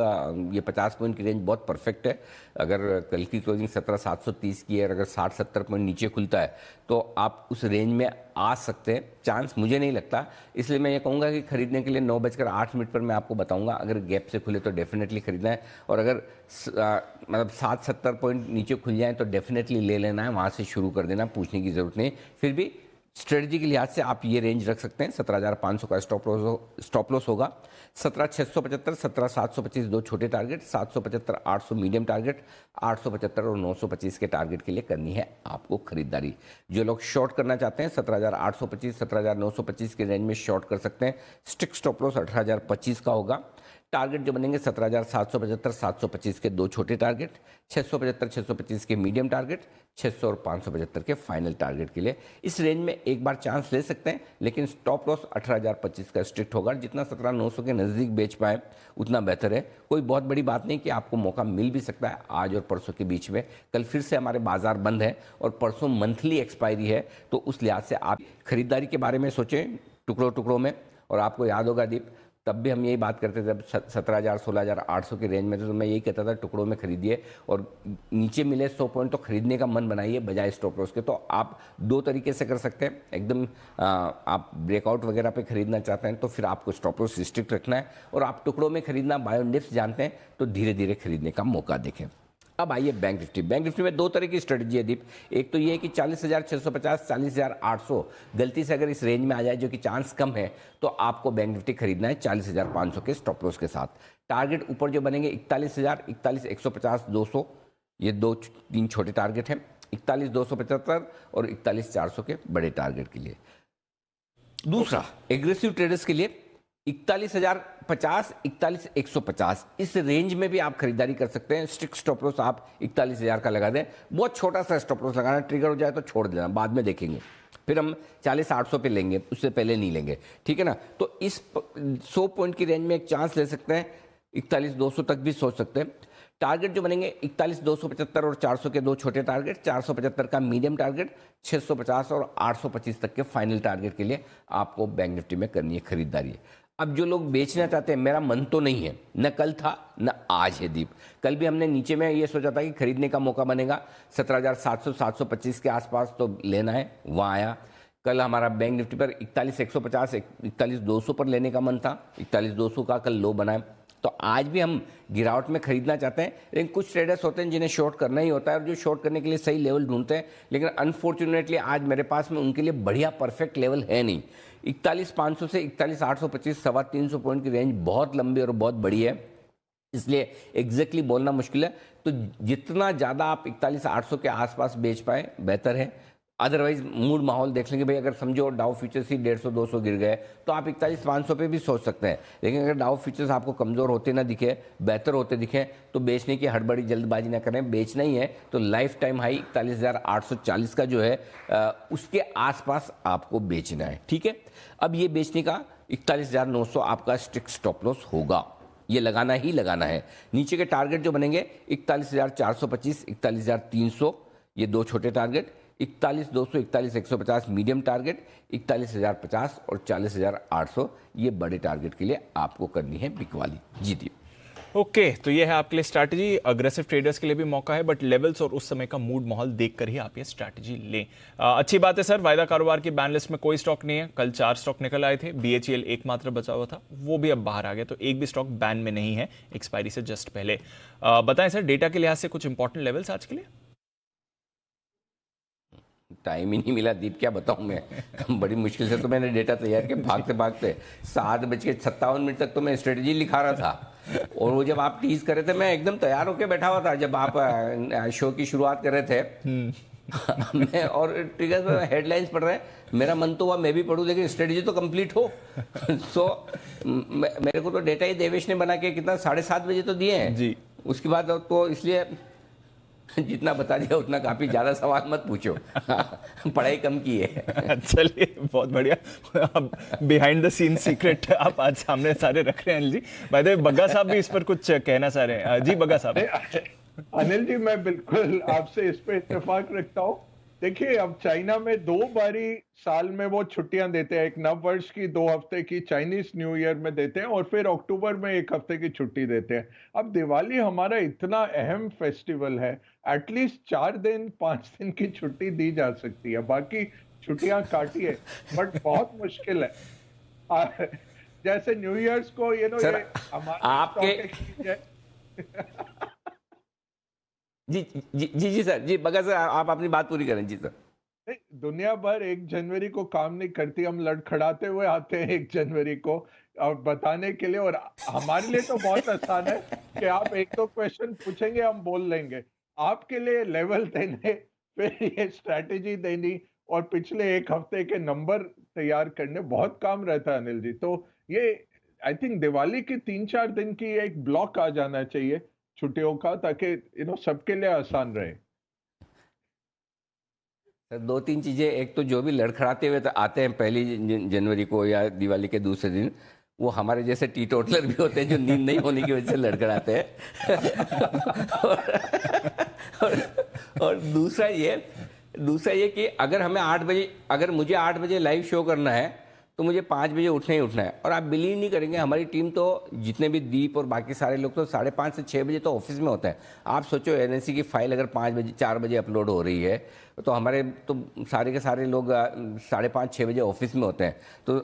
ये 50 पॉइंट की रेंज बहुत परफेक्ट है। अगर कल की क्लोजिंग 17,730 की है और अगर 60-70 पॉइंट नीचे खुलता है तो आप उस रेंज में आ सकते हैं। चांस मुझे नहीं लगता, इसलिए मैं ये कहूँगा कि खरीदने के लिए 9:08 पर मैं आपको बताऊँगा। अगर गैप से खुले तो डेफिनेटली खरीदना है, और अगर मतलब 60-70 पॉइंट नीचे खुल जाए तो डेफिनेटली ले लेना है, वहाँ से शुरू कर देना, पूछने की ज़रूरत नहीं। फिर भी स्ट्रेटजी के लिहाज से आप ये रेंज रख सकते हैं। 17,500 का स्टॉप लॉस होगा। 17,675 17,725 दो छोटे टारगेट, 775 800 मीडियम टारगेट, 875 और 925 के टारगेट के लिए करनी है आपको खरीदारी। जो लोग शॉर्ट करना चाहते हैं 17,825 17,925 के रेंज में शॉर्ट कर सकते हैं। स्टिक स्टॉप लॉस 18,025 का होगा। टारगेट जो बनेंगे 17,775 725 के दो छोटे टारगेट, 675 625 के मीडियम टारगेट, 600 और 575 के फाइनल टारगेट के लिए। इस रेंज में एक बार चांस ले सकते हैं, लेकिन स्टॉप लॉस 18,025 का स्ट्रिक्ट होगा। जितना 17,900 के नज़दीक बेच पाए उतना बेहतर है। कोई बहुत बड़ी बात नहीं कि आपको मौका मिल भी सकता है आज और परसों के बीच में। कल फिर से हमारे बाजार बंद है और परसों मंथली एक्सपायरी है, तो उस लिहाज से आप खरीदारी के बारे में सोचें टुकड़ों टुकड़ों में। और आपको याद होगा दीप, तब भी हम यही बात करते थे जब 17,000 16,800 की रेंज में थे, तो मैं यही कहता था टुकड़ों में खरीदिए, और नीचे मिले 100 पॉइंट तो खरीदने का मन बनाइए बजाय स्टॉप लॉस के। तो आप दो तरीके से कर सकते हैं। एकदम आप ब्रेकआउट वगैरह पे खरीदना चाहते हैं तो फिर आपको स्टॉप लॉस रिस्ट्रिक्ट रखना है, और आप टुकड़ों में खरीदना बायो डिप्स जानते हैं तो धीरे धीरे खरीदने का मौका देखें। अब आइए बैंक निफ्टी। बैंक निफ्टी में दो तरह की स्ट्रेटजी है दीप। एक तो ये है कि 40,650, 40,800 गलती से अगर इस रेंज में आ जाए, जो कि चांस कम है, तो आपको बैंक निफ्टी खरीदना है 40,500 के स्टॉप लॉस के साथ। टारगेट ऊपर जो बनेंगे 41,000, 41,150, 200, ये दो तीन छोटे टारगेट हैं, 41,275 और 41,400 के बड़े टारगेट के लिए। दूसरा एग्रेसिव ट्रेडर्स के लिए 41,050, 41,150 इस रेंज में भी आप खरीदारी कर सकते हैं। स्ट्रिक्ट स्टॉप लॉस आप 41,000 का लगा दें, बहुत छोटा सा स्टॉप लॉस लगाना, ट्रिगर हो जाए तो छोड़ देना, बाद में देखेंगे, फिर हम 40,800 पे लेंगे, उससे पहले नहीं लेंगे, ठीक है ना। तो इस 100 पॉइंट की रेंज में एक चांस ले सकते हैं, 41,200 तक भी सोच सकते हैं। टारगेट जो बनेंगे 41,275 और 400 के दो छोटे टारगेट, 475 का मीडियम टारगेट, 650 और 825 तक के फाइनल टारगेट के लिए आपको बैंक निफ्टी में करनी है खरीदारी। अब जो लोग बेचना चाहते हैं, मेरा मन तो नहीं है, न कल था न आज है दीप। कल भी हमने नीचे में ये सोचा था कि खरीदने का मौका बनेगा 17,700, 725 के आसपास तो लेना है, वहाँ आया। कल हमारा बैंक निफ्टी पर 41,150, 41,200 पर लेने का मन था, 41,200 का कल लो बना है। तो आज भी हम गिरावट में खरीदना चाहते हैं, लेकिन कुछ ट्रेडर्स होते हैं जिन्हें शॉर्ट करना ही होता है और जो शॉर्ट करने के लिए सही लेवल ढूंढते हैं, लेकिन अनफॉर्चुनेटली आज मेरे पास में उनके लिए बढ़िया परफेक्ट लेवल है नहीं। 41,500 से 41,825, 350 पॉइंट की रेंज बहुत लंबी और बहुत बड़ी है, इसलिए एग्जैक्टली बोलना मुश्किल है। तो जितना ज़्यादा आप 41,800 के आसपास बेच पाए बेहतर है। अदरवाइज मूड माहौल देख लेंगे भाई, अगर समझो डाउ फ्यूचर्स ही 150-200 गिर गए तो आप 41,500 पे भी सोच सकते हैं, लेकिन अगर डाउ फ्यूचर्स आपको कमज़ोर होते ना दिखे, बेहतर होते दिखे, तो बेचने की हड़बड़ी जल्दबाजी ना करें। बेचना ही है तो लाइफ टाइम हाई 41,840 का जो है उसके आसपास आपको बेचना है, ठीक है। अब ये बेचने का 41,900 आपका स्ट्रिक्ट स्टॉप लॉस होगा, ये लगाना ही लगाना है। नीचे के टारगेट जो बनेंगे 41,425, 41,300 ये दो छोटे टारगेट, 41,200, 41,150 मीडियम टारगेट, 41,050 और 40,800 ये बड़े टारगेट के लिए आपको करनी है बिकवाली। जी दी। ओके, तो ये है आपके लिए स्ट्रैटेजी। अग्रेसिव ट्रेडर्स के लिए भी मौका है, बट लेवल्स और उस समय का मूड माहौल देखकर ही आप ये स्ट्रैटेजी लें। अच्छी बात है सर, वायदा कारोबार की बैन लिस्ट में कोई स्टॉक नहीं है। कल 4 स्टॉक निकल आए थे, BHEL एकमात्र बचा हुआ था, वो भी अब बाहर आ गया, तो एक भी स्टॉक बैन में नहीं है एक्सपायरी से जस्ट पहले। बताएं सर, डेटा के लिहाज से कुछ इंपॉर्टेंट लेवल्स आज के लिए। टाइम ही नहीं मिला दीप, क्या बताऊं मैं। बड़ी मुश्किल से तो मैंने डेटा तैयार किया, भागते भागते 7:57 तक तो मैं स्ट्रेटजी लिखा रहा था, और वो जब आप टीज कर रहे थे मैं एकदम तैयार होकर बैठा हुआ था जब आप शो की शुरुआत कर रहे थे। मैं और ट्रिगर पर हेडलाइंस पढ़ रहे हैं, मेरा मन तो हुआ मैं भी पढ़ूं, लेकिन स्ट्रेटजी तो कंप्लीट हो। सो मेरे को तो डेटा ही देवेश ने बना के कितना 7:30 बजे तो दिए हैं जी। उसके बाद तो इसलिए जितना बता दिया उतना काफी, ज्यादा सवाल मत पूछो। पढ़ाई कम की है। चलिए, बहुत बढ़िया। बिहाइंड द सीन सीक्रेट आप आज सामने सारे रख रहे हैं Anil ji. By the way, Bagga साहब भी इस पर कुछ कहना चाह रहे हैं। जी बग्गा साहब। अनिल जी, मैं बिल्कुल आपसे इस पे इत्तेफाक रखता हूँ। देखिए, अब चाइना में 2 बारी साल में वो छुट्टियां देते हैं, एक नव वर्ष की 2 हफ्ते की, चाइनीज न्यू ईयर में देते हैं, और फिर अक्टूबर में 1 हफ्ते की छुट्टी देते हैं। अब दिवाली हमारा इतना अहम फेस्टिवल है, एटलीस्ट 4 दिन 5 दिन की छुट्टी दी जा सकती है, बाकी छुट्टियां काटिए, बट बहुत मुश्किल है। जैसे न्यू ईयर्स को ये आपके जी जी जी जी सर, जी बगा सर, आप अपनी बात पूरी करें। जी सर। दुनिया भर 1 जनवरी को काम नहीं करती, हम लड़खड़ाते हुए आते हैं 1 जनवरी को और बताने के लिए, और हमारे लिए तो बहुत आसान है कि आप 1-2 क्वेश्चन पूछेंगे, हम बोल लेंगे। आपके लिए लेवल देने, फिर ये स्ट्रैटेजी देनी और पिछले 1 हफ्ते के नंबर तैयार करने, बहुत काम रहता है अनिल जी। तो ये आई थिंक दिवाली की 3-4 दिन की एक ब्लॉक आ जाना चाहिए छुट्टियों का, ताकि सबके लिए आसान रहे। सर 2-3 चीजें, एक तो जो भी लड़खड़ाते हुए तो आते हैं 1 जनवरी को या दिवाली के दूसरे दिन, वो हमारे जैसे टी टोटलर भी होते हैं जो नींद नहीं होने की वजह से लड़खड़ाते हैं। और दूसरा ये कि अगर हमें 8 बजे, अगर मुझे 8 बजे लाइव शो करना है तो मुझे 5 बजे उठना ही उठना है। और आप बिलीव नहीं करेंगे, हमारी टीम तो जितने भी दीप और बाकी सारे लोग तो 5:30 से 6 बजे तो ऑफिस में होते हैं। आप सोचो, NSE की फाइल अगर 4 बजे अपलोड हो रही है तो हमारे तो सारे के सारे लोग 5:30-6 बजे ऑफिस में होते हैं। तो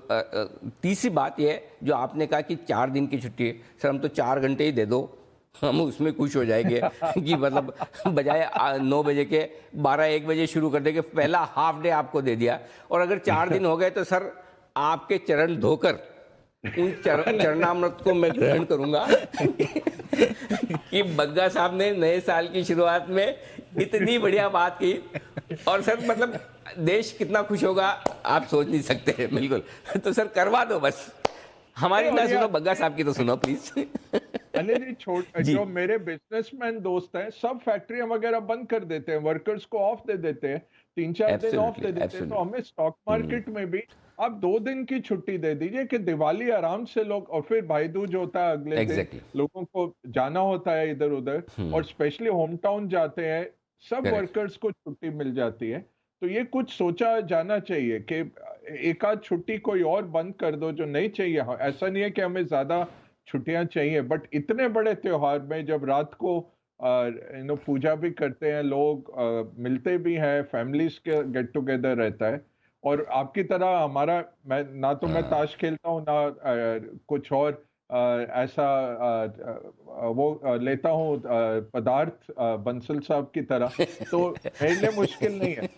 तीसरी बात यह जो आपने कहा कि 4 दिन की छुट्टी, सर हम तो 4 घंटे ही दे दो, हम उसमें खुश हो जाएंगे कि मतलब बजाय 9 बजे के 12-1 बजे शुरू कर देंगे, पहला हाफ डे आपको दे दिया। और अगर 4 दिन हो गए तो सर आपके चरण धोकर उन चरणामृत को मैं ग्रहण करूंगा कि बग्गा साहब ने नए साल की शुरुआत में इतनी बढ़िया बात की। और सर मतलब देश कितना खुश होगा आप सोच नहीं सकते। बिल्कुल, तो सर करवा दो बस, हमारी ना सुनो, बग्गा साहब की तो सुनो प्लीज। अनिल जी, जो मेरे बिजनेसमैन दोस्त हैं सब फैक्ट्रियां वगैरह बंद कर देते हैं, वर्कर्स को ऑफ दे देते हैं, 3-4 दिन ऑफ दे देते हैं। तो हमें स्टॉक मार्केट में भी आप 2 दिन की छुट्टी दे दीजिए कि दिवाली आराम से लोग, और फिर भाई दूज होता है अगले दिन, लोगों को जाना होता है इधर उधर, और स्पेशली होम टाउन जाते हैं, सब वर्कर्स को छुट्टी मिल जाती है। तो ये कुछ सोचा जाना चाहिए कि एक आध छुट्टी कोई और बंद कर दो जो नहीं चाहिए। ऐसा नहीं है कि हमें ज्यादा छुट्टियां चाहिए, बट इतने बड़े त्योहार में जब रात को पूजा भी करते हैं लोग, मिलते भी हैं, फैमिलीज के गेट टुगेदर रहता है। और आपकी तरह हमारा, मैं ना तो मैं ताश खेलता हूँ ना कुछ और ऐसा वो लेता हूँ पदार्थ बंसल साहब की तरह, तो मेरे लिए मुश्किल नहीं है।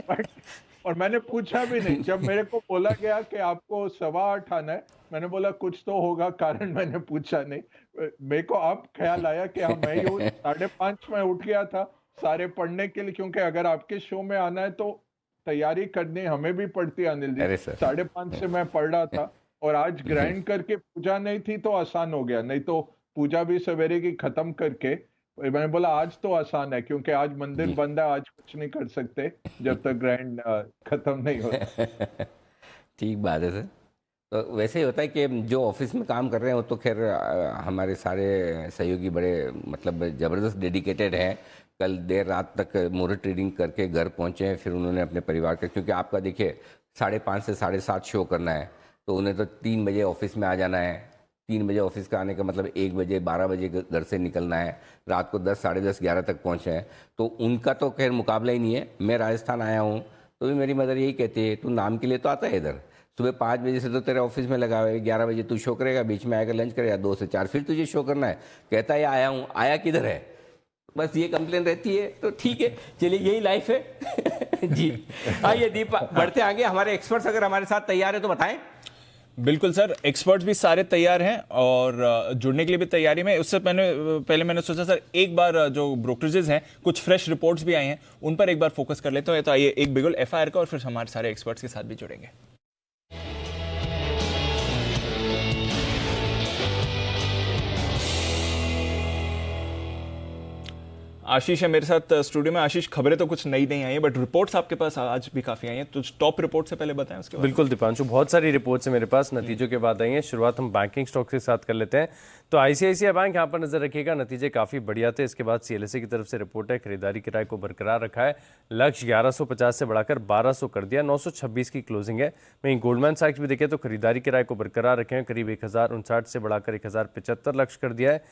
बट और मैंने पूछा भी नहीं, जब मेरे को बोला गया कि आपको 8:15 आना है, मैंने बोला कुछ तो होगा कारण, मैंने पूछा नहीं। मेरे को अब ख्याल आया कि हाँ, मैं यूँ 5:30 में उठ गया था सारे पढ़ने के लिए, क्योंकि अगर आपके शो में आना है तो तैयारी करनी हमें भी पड़ती है अनिल जी। 5:30 से मैं पढ़ रहा था, और आज ग्राइंड करके पूजा नहीं थी तो आसान हो गया, नहीं तो पूजा भी सवेरे की खत्म करके मैंने बोला आज तो आसान है, क्योंकि आज मंदिर बंद है, आज कुछ नहीं कर सकते जब तक ग्राइंड खत्म नहीं होता। ठीक बात है सर। तो वैसे ही होता है कि जो ऑफिस में काम कर रहे हैं वो तो खैर हमारे सारे सहयोगी बड़े मतलब ज़बरदस्त डेडिकेटेड हैं। कल देर रात तक मुहूर्त ट्रेडिंग करके घर पहुंचे हैं, फिर उन्होंने अपने परिवार का, क्योंकि आपका देखिए 5:30 से 7:30 शो करना है, तो उन्हें तो 3 बजे ऑफिस में आ जाना है। 3 बजे ऑफिस का आने का मतलब 1 बजे 12 बजे घर से निकलना है, रात को 10, साढ़े 10, 11 तक पहुँचे हैं। तो उनका तो खैर मुकाबला ही नहीं है। मैं राजस्थान आया हूँ तो भी मेरी मदर यही कहती है, तू नाम के लिए तो आता है इधर, सुबह 5 बजे से तो तेरे ऑफिस में लगा हुआ है, 11 बजे तू शो करेगा, बीच में आएगा लंच करेगा, 2 से 4 फिर तुझे शो करना है। कहता है आया हूँ, आया किधर है, बस ये कंप्लेन रहती है। तो ठीक है, चलिए यही लाइफ है। जी आइए दीपा, बढ़ते आगे। हमारे एक्सपर्ट्स अगर हमारे साथ तैयार है तो बताएं। बिल्कुल सर, एक्सपर्ट्स भी सारे तैयार हैं और जुड़ने के लिए भी तैयारी में। उससे पहले मैंने सोचा सर एक बार जो ब्रोकरेजेस हैं, कुछ फ्रेश रिपोर्ट्स भी आई हैं, उन पर एक बार फोकस कर लेते हैं। तो आइए एक बिगुल एफआईआर का, और फिर हमारे सारे एक्सपर्ट्स के साथ भी जुड़ेंगे। आशीष है मेरे साथ स्टूडियो में। आशीष, खबरें तो कुछ नई नहीं आई है, बट रिपोर्ट्स आपके पास आज भी काफी आई हैं, तो टॉप रिपोर्ट से पहले बताएं उसके बाद। बिल्कुल दीपांशु, बहुत सारी रिपोर्ट्स है मेरे पास, नतीजों के बाद आई हैं। शुरुआत हम बैंकिंग स्टॉक के साथ कर लेते हैं। तो आईसीआईसीआई बैंक यहाँ पर नजर रखिएगा, नतीजे काफी बढ़िया थे। इसके बाद सीएलएसए की तरफ से रिपोर्ट है, खरीदारी किराए को बरकरार रखा है, लक्ष्य 1150 से बढ़ाकर 1200 कर दिया, 926 की क्लोजिंग है। वहीं गोल्डमैन सैक्स भी देखें तो खरीदारी किराए को बरकरार रखे हैं, करीब 1059 से बढ़ाकर 1075 लक्ष्य कर दिया है।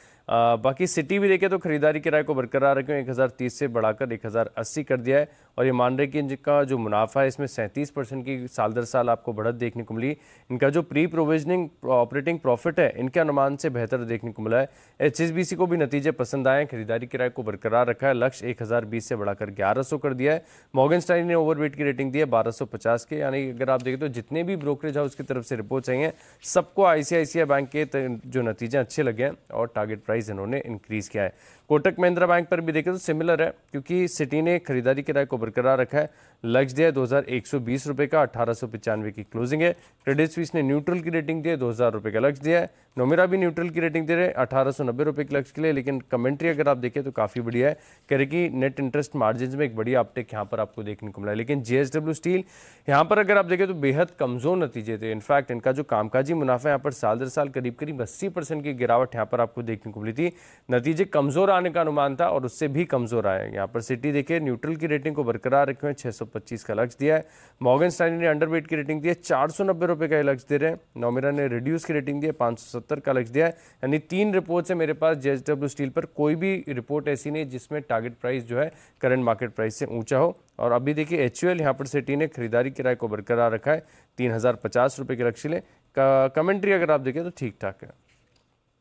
बाकी सिटी भी देखें तो खरीदारी किराए को बरकरार रखे हैं, 1030 से बढ़ाकर 1080 कर दिया है। और ये मान रहे कि इनका जो मुनाफा है इसमें 37% की साल दर साल आपको बढ़त देखने को मिली। इनका जो प्री प्रोविजनिंग ऑपरेटिंग प्रॉफिट है इनके अनुमान से बेहतर देखने को मिला है। एचएसबीसी को भी नतीजे पसंद आए हैं, खरीदारी किराए को बरकरार रखा है, लक्ष्य 1020 से बढ़ाकर 1100 कर दिया है। मॉर्गन स्टैनली ने ओवरवेट की रेटिंग दी है 1250 के, यानी अगर आप देखें तो जितने भी ब्रोकरेज हाउस की तरफ से रिपोर्ट्स आई हैं सबको आईसीआईसीआई बैंक के जो नतीजे अच्छे लगे हैं और टारगेट प्राइस इन्होंने इंक्रीज किया है। कोटक महिंद्रा बैंक पर भी देखें तो सिमिलर है, क्योंकि सिटी ने खरीदारी किराए को बरकरार रखा है, लक्ष्य दिया है 2120 रुपये का, 1895 की क्लोजिंग है। क्रेडिट स्विस ने न्यूट्रल की रेटिंग दी है, 2000 रुपये का लक्ष्य दिया है। नोमेरा भी न्यूट्रल की रेटिंग दे रहे हैं 1890 रुपये के लक्ष्य के लिए, लेकिन कमेंट्री अगर आप देखें तो काफ़ी बढ़िया है, कह रहे कि नेट इंटरेस्ट मार्जिन में एक बड़ी अपटेक यहाँ पर आपको देखने को मिला है। लेकिन जेएसडब्ल्यू स्टील यहाँ पर अगर आप देखें तो बेहद कमजोर नतीजे थे। इनफैक्ट इनका जो कामकाजी मुनाफा यहाँ पर साल दर साल करीब 80% की गिरावट यहाँ पर आपको देखने को मिली थी। नतीजे कमजोर आने का अनुमान था और उससे भी कमजोर आया। यहाँ पर सिटी देखिए न्यूट्रल की रेटिंग को बरकरार रखे हुए 625 का लक्ष्य दिया है। मॉर्गन स्टैनली ने अंडरवेट की रेटिंग दी है, 490 रुपये का लक्ष्य दे रहे हैं। नोमेरा ने रिड्यूस की रेटिंग दी है, 570 का लक्ष्य दिया है। यानी 3 रिपोर्ट्स है मेरे पास जेएसडब्ल्यू स्टील पर, कोई भी रिपोर्ट ऐसी नहीं जिसमें टारगेट प्राइस जो है करंट मार्केट प्राइस से ऊंचा हो। और अभी देखिए एचयूएल यहाँ पर सिटी ने खरीदारी किराए को बरकरार रखा है, 3050 रुपये के लक्ष्य ले। कमेंट्री अगर आप देखें तो ठीक ठाक है।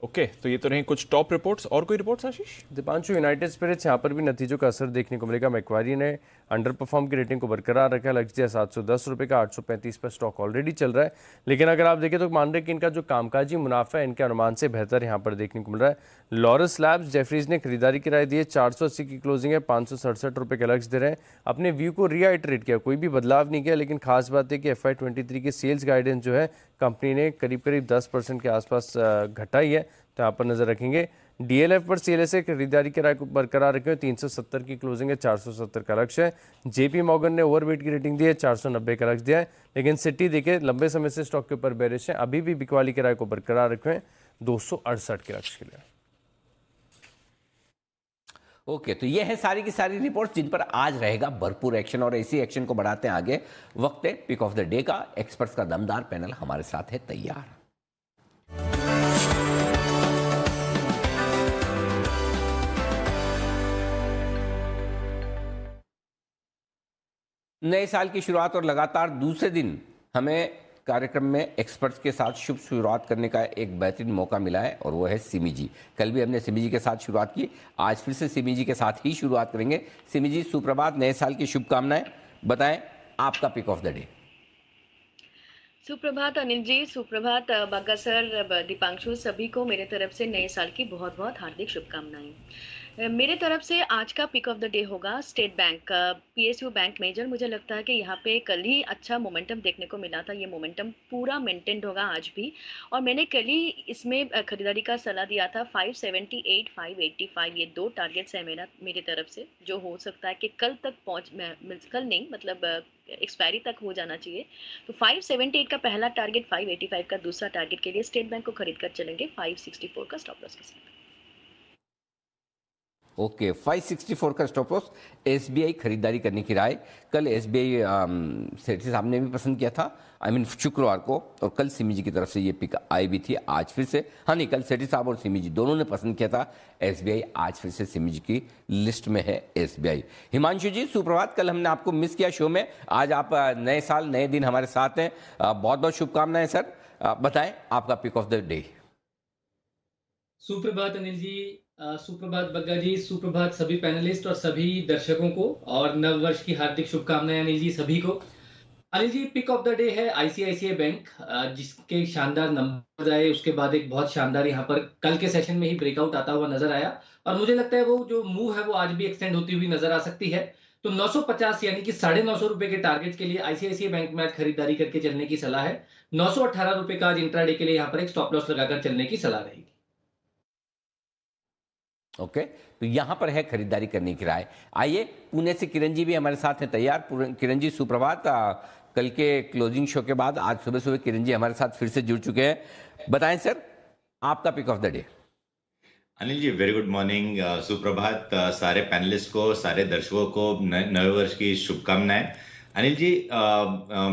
ओके, तो ये तो रही कुछ टॉप रिपोर्ट्स। और कोई रिपोर्ट्स आशीष? दीपांशु, यूनाइटेड स्पिरिट्स यहाँ पर भी नतीजों का असर देखने को मिलेगा। मैक्वारी ने अंडर परफॉर्म की रेटिंग को बरकरार रखा है। लक्ष्य 710 रुपये का, 835 पर स्टॉक ऑलरेडी चल रहा है। लेकिन अगर आप देखें तो मान रहे हैं कि इनका जो कामकाजी मुनाफा है इनके अनुमान से बेहतर यहाँ पर देखने को मिल रहा है। लॉरस लैब्स जेफरीज ने खरीदारी की राय दी है। 480 की क्लोजिंग है, 567 रुपये का लक्ष्य दे रहे हैं। अपने व्यू को रीआइटरेट किया, कोई भी बदलाव नहीं किया। लेकिन खास बात है कि FY23 की सेल्स गाइडेंस जो है कंपनी ने करीब करीब 10% के आसपास घटाई है, तो यहाँ पर नजर रखेंगे। DLF पर CLSA खरीदारी की राय को बरकरार रखे हुए, 370 की क्लोजिंग है, 470 का लक्ष्य है। JP मॉर्गन ने ओवरवेट की रेटिंग दी है, 490 का लक्ष्य दिया है। लेकिन सिटी देखे लंबे समय से स्टॉक के ऊपर बेरिश है, अभी भी बिकवाली की राय को बरकरार रखे हुए 268 के लक्ष्य के लिए। ओके, तो ये है सारी की सारी रिपोर्ट्स जिन पर आज रहेगा भरपूर एक्शन, और इसी एक्शन को बढ़ाते हैं आगे। वक्त है पिक ऑफ द डे का। एक्सपर्ट्स का दमदार पैनल हमारे साथ है तैयार। नए साल की शुरुआत और लगातार दूसरे दिन हमें कार्यक्रम में एक्सपर्ट्स के साथ शुभ शुरुआत करने का एक बेहतरीन मौका मिला है, और वो है सिमी जी। कल भी हमने सिमी जी के साथ शुरुआत की, आज फिर से सिमी जी के साथ ही शुरुआत करेंगे। सिमी जी, सुप्रभात, नए साल की शुभकामनाएं। बताएं आपका पिक ऑफ द डे। सुप्रभात अनिल जी, सुप्रभात बग्गा सर, दीपांशु, सभी को मेरे तरफ से नए साल की बहुत बहुत हार्दिक शुभकामनाएं। मेरे तरफ से आज का पिक ऑफ द डे होगा स्टेट बैंक का, PSU बैंक मेजर। मुझे लगता है कि यहाँ पे कल ही अच्छा मोमेंटम देखने को मिला था, ये मोमेंटम पूरा मेंटेन्ड होगा आज भी। और मैंने कल ही इसमें खरीदारी का सलाह दिया था। 578, 585 ये दो टारगेट्स है मेरी तरफ से, जो हो सकता है कि कल तक कल नहीं मतलब एक्सपायरी तक हो जाना चाहिए। तो 578 का पहला टारगेट, 585 का दूसरा टारगेट के लिए स्टेट बैंक को खरीद कर चलेंगे 564 का स्टॉप लॉस के साथ। ओके, 564 का स्टॉप लॉस। SBI खरीदारी करने की राय कल SBI सेठी साहब ने भी पसंद किया था, शुक्रवार को, और कल सिमी जी की तरफ से ये पिक आई भी थी। आज फिर से, हाँ नहीं, कल सेठी साहब और सिमी जी दोनों ने पसंद किया था SBI, आज फिर से सिमी जी की लिस्ट में है SBI। हिमांशु जी, सुप्रभात। कल हमने आपको मिस किया शो में, आज आप नए साल नए दिन हमारे साथ हैं, बहुत बहुत शुभकामनाएं सर। बताएं आपका पिक ऑफ द डे। सुप्रभात अनिल जी, सुप्रभात बग्गा जी, सुप्रभात सभी पैनलिस्ट और सभी दर्शकों को, और नव वर्ष की हार्दिक शुभकामनाएं अनिल जी सभी को। Anil ji, pick of the day है ICICI बैंक, जिसके शानदार नंबर आए उसके बाद एक बहुत शानदार यहाँ पर कल के सेशन में ही ब्रेकआउट आता हुआ नजर आया, और मुझे लगता है वो जो मूव है वो आज भी एक्सटेंड होती हुई नजर आ सकती है। तो 950 यानी कि 950 रुपए के टारगेट के लिए ICICI बैंक में आज खरीदारी करके चलने की सलाह है। 918 रुपए का आज इंट्राडे के लिए यहाँ पर एक स्टॉप लॉस लगाकर चलने की सलाह रहेगी। ओके, तो यहां पर है खरीदारी करने की राय। आइए, पुणे से किरण जी भी हमारे साथ हैं तैयार। किरण जी, सुप्रभात। कल के क्लोजिंग शो के बाद आज सुबह सुबह किरण जी हमारे साथ फिर से जुड़ चुके हैं। बताएं सर आपका pick of the day. Anil ji, very good morning, सुप्रभात सारे पैनलिस्ट को, सारे दर्शकों को नए वर्ष की शुभकामनाएं। अनिल जी,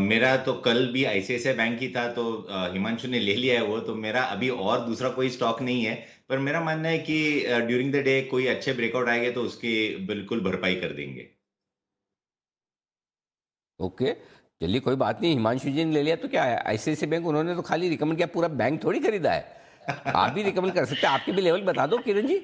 मेरा तो कल भी ICICI बैंक ही था, तो हिमांशु ने ले लिया है वो, तो मेरा अभी और दूसरा कोई स्टॉक नहीं है, पर मेरा मानना है कि ड्यूरिंग द डे कोई अच्छे ब्रेकआउट आएंगे तो उसकी बिल्कुल भरपाई कर देंगे। ओके, चलिए कोई बात नहीं। हिमांशु जी ने ले लिया तो क्या है, ICICI बैंक उन्होंने तो खाली रिकमेंड किया, पूरा बैंक थोड़ी खरीदा है। आप भी रिकमेंड कर सकते हैं, आपके भी लेवल बता दो किरण जी।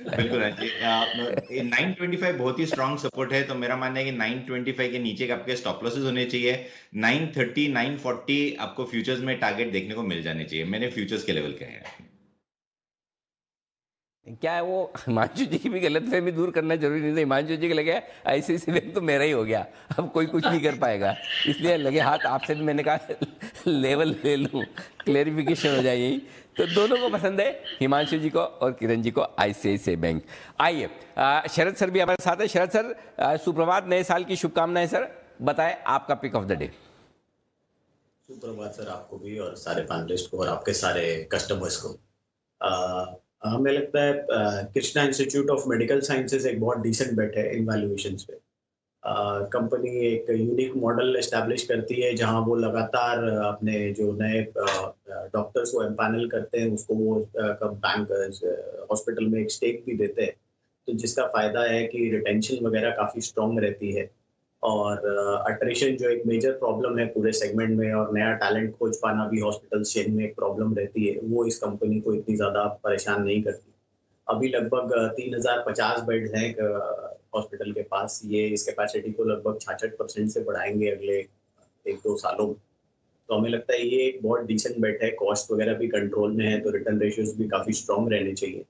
बिल्कुल जी, 925 बहुत ही स्ट्रांग सपोर्ट है, तो मेरा मानना है कि 925 के नीचे के आपके स्टॉप लॉसेस होने चाहिए। 930, 940 आपको फ्यूचर्स में टारगेट देखने को मिल जाने चाहिए। मैंने फ्यूचर्स के लेवल कहे हैं। क्या है वो, हिमांशु जी की भी गलतफहमी दूर करना जरूरी नहीं था। हिमांशु जी को लगे ICICI बैंक तो मेरा ही हो गया, अब कोई कुछ नहीं कर पाएगा, इसलिए लगे हाथ आपसे भी मैंने कहा लेवल ले लूं, क्लेरिफिकेशन हो जाए यही। तो दोनों को पसंद है, हिमांशु जी को और किरण जी को ICICI बैंक। आइए, शरद सर भी हमारे साथ है। शरद सर, सुप्रभात, नए साल की शुभकामनाएं सर। बताएं आपका पिक ऑफ द डे। सुप्रभात सर, आपको भी और सारे पैनलिस्ट को और आपके सारे कस्टमर्स को। हमें लगता है Krishna institute of medical sciences एक बहुत डिसेंट बेट है इन वैल्यूएशंस पे। कंपनी एक यूनिक मॉडल एस्टैब्लिश करती है जहां वो लगातार अपने जो नए डॉक्टर्स को एम्पैनल करते हैं उसको वो बैंक हॉस्पिटल में एक स्टेक भी देते हैं, तो जिसका फायदा है कि रिटेंशन वगैरह काफ़ी स्ट्रॉन्ग रहती है। और अट्रिशन जो एक मेजर प्रॉब्लम है पूरे सेगमेंट में, और नया टैलेंट खोज पाना भी हॉस्पिटल चेन में एक प्रॉब्लम रहती है, वो इस कंपनी को इतनी ज़्यादा परेशान नहीं करती। अभी लगभग 3050 बेड्स हैं हॉस्पिटल के पास। ये इस कैपेसिटी को लगभग 66% से बढ़ाएंगे अगले 1-2 सालों में। तो हमें लगता है ये एक बहुत डिसेंट बेट है, कॉस्ट वगैरह भी कंट्रोल में है, तो रिटर्न रेशियोज भी काफ़ी स्ट्रॉन्ग रहने चाहिए।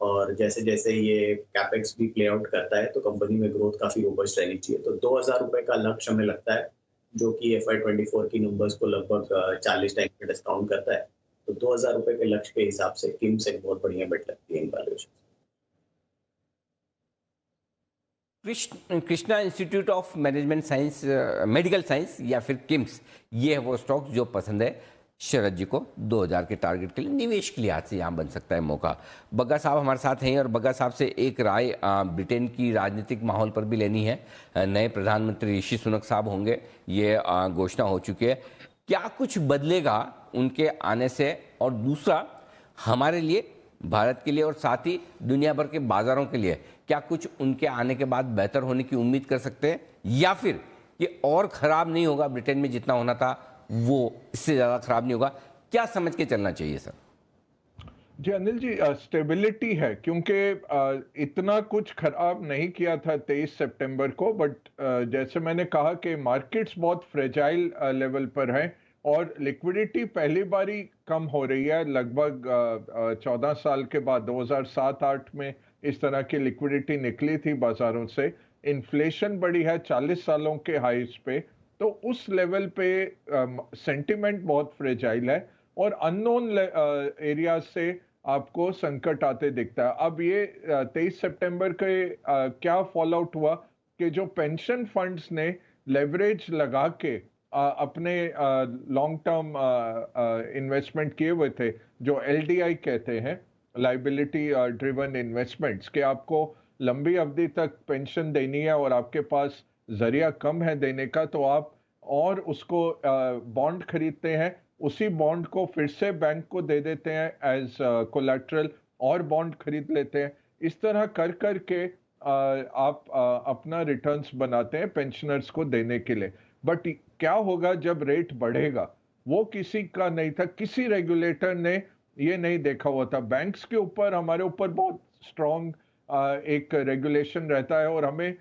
और जैसे जैसे ये कैपेक्स भी प्ले आउट करता है तो कंपनी में ग्रोथ काफ़ी रोबस्ट रहनी चाहिए। तो 2000 रुपये का लक्ष्य हमें लगता है, जो कि FY24 की नंबर्स को लगभग 40 टाइम में डिस्काउंट करता है। तो 2000 रुपये के लक्ष्य के हिसाब से किम्स एक बहुत बढ़िया बेट लगती है in valuation. Krishna institute of management science, medical science या फिर किम्स, ये है वो स्टॉक जो पसंद है शरद जी को 2000 के टारगेट के लिए, निवेश के लिहाज से यहाँ बन सकता है मौका। बग्गा साहब हमारे साथ हैं और बग्गा साहब से एक राय ब्रिटेन की राजनीतिक माहौल पर भी लेनी है। नए प्रधानमंत्री ऋषि सुनक साहब होंगे, ये घोषणा हो चुकी है। क्या कुछ बदलेगा उनके आने से? और दूसरा, हमारे लिए, भारत के लिए और साथ ही दुनिया भर के बाजारों के लिए क्या कुछ उनके आने के बाद बेहतर होने की उम्मीद कर सकते हैं, या फिर ये और खराब नहीं होगा, ब्रिटेन में जितना होना था वो इससे ज़्यादा खराब नहीं होगा? क्या समझ के चलना चाहिए सर? जी अनिल जी, स्टेबिलिटी है, क्योंकि इतना कुछ खराब नहीं किया था 23 सितंबर को, बट जैसे मैंने कहा कि मार्केट्स बहुत फ्रेजाइल लेवल पर हैं और लिक्विडिटी पहली बारी कम हो रही है लगभग 14 साल के बाद। 2007-8 में इस तरह की लिक्विडिटी निकली थी बाजारों से। इन्फ्लेशन बढ़ी है 40 सालों के हाईस पे, तो उस लेवल पे सेंटिमेंट बहुत फ्रेजाइल है और अननोन एरिया से आपको संकट आते दिखता है। अब ये 23 सितंबर के क्या फॉल आउट हुआ कि जो पेंशन फंड्स ने लेवरेज लगा के अपने लॉन्ग टर्म इन्वेस्टमेंट किए हुए थे, जो LDI कहते हैं, लाइबिलिटी ड्रिवन इन्वेस्टमेंट्स, कि आपको लंबी अवधि तक पेंशन देनी है और आपके पास जरिया कम है देने का, तो आप और उसको बॉन्ड खरीदते हैं, उसी बॉन्ड को फिर से बैंक को दे देते हैं एज कोलैटरल और बॉन्ड खरीद लेते हैं। इस तरह कर कर के आप अपना रिटर्न्स बनाते हैं पेंशनर्स को देने के लिए। बट क्या होगा जब रेट बढ़ेगा, वो किसी का नहीं था, किसी रेगुलेटर ने ये नहीं देखा हुआ था। बैंक्स के ऊपर, हमारे ऊपर बहुत स्ट्रॉन्ग एक रेगुलेशन रहता है और हमें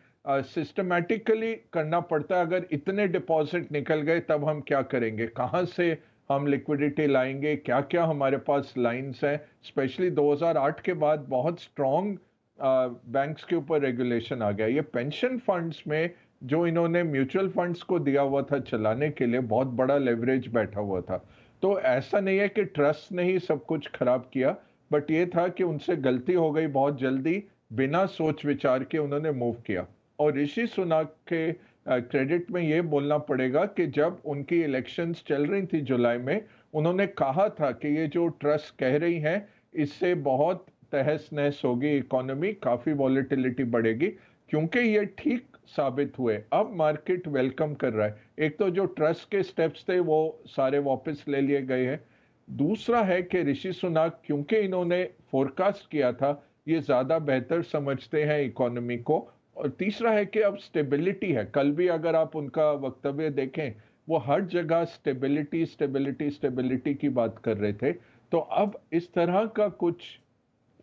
सिस्टमैटिकली करना पड़ता है। अगर इतने डिपॉजिट निकल गए तब हम क्या करेंगे, कहाँ से हम लिक्विडिटी लाएंगे, क्या क्या हमारे पास लाइंस हैं। स्पेशली 2008 के बाद बहुत स्ट्रॉन्ग बैंक्स के ऊपर रेगुलेशन आ गया। ये पेंशन फंड्स में जो इन्होंने म्यूचुअल फंड्स को दिया हुआ था चलाने के लिए, बहुत बड़ा लेवरेज बैठा हुआ था। तो ऐसा नहीं है कि ट्रस्ट ने ही सब कुछ खराब किया, बट ये था कि उनसे गलती हो गई, बहुत जल्दी बिना सोच विचार के उन्होंने मूव किया। और ऋषि सुनक के क्रेडिट में ये बोलना पड़ेगा कि जब उनकी इलेक्शंस चल रही थी जुलाई में, उन्होंने कहा था कि ये जो ट्रस्ट कह रही हैं इससे बहुत तहस नहस होगी, इकोनॉमी काफ़ी वॉलेटिलिटी बढ़ेगी, क्योंकि ये ठीक साबित हुए। अब मार्केट वेलकम कर रहा है। एक तो जो ट्रस्ट के स्टेप्स थे वो सारे वापस ले लिए गए हैं। दूसरा है कि ऋषि सुनक, क्योंकि इन्होंने फोरकास्ट किया था, ये ज़्यादा बेहतर समझते हैं इकोनॉमी को। और तीसरा है कि अब स्टेबिलिटी है। कल भी अगर आप उनका वक्तव्य देखें, वो हर जगह स्टेबिलिटी स्टेबिलिटी स्टेबिलिटी की बात कर रहे थे। तो अब इस तरह का कुछ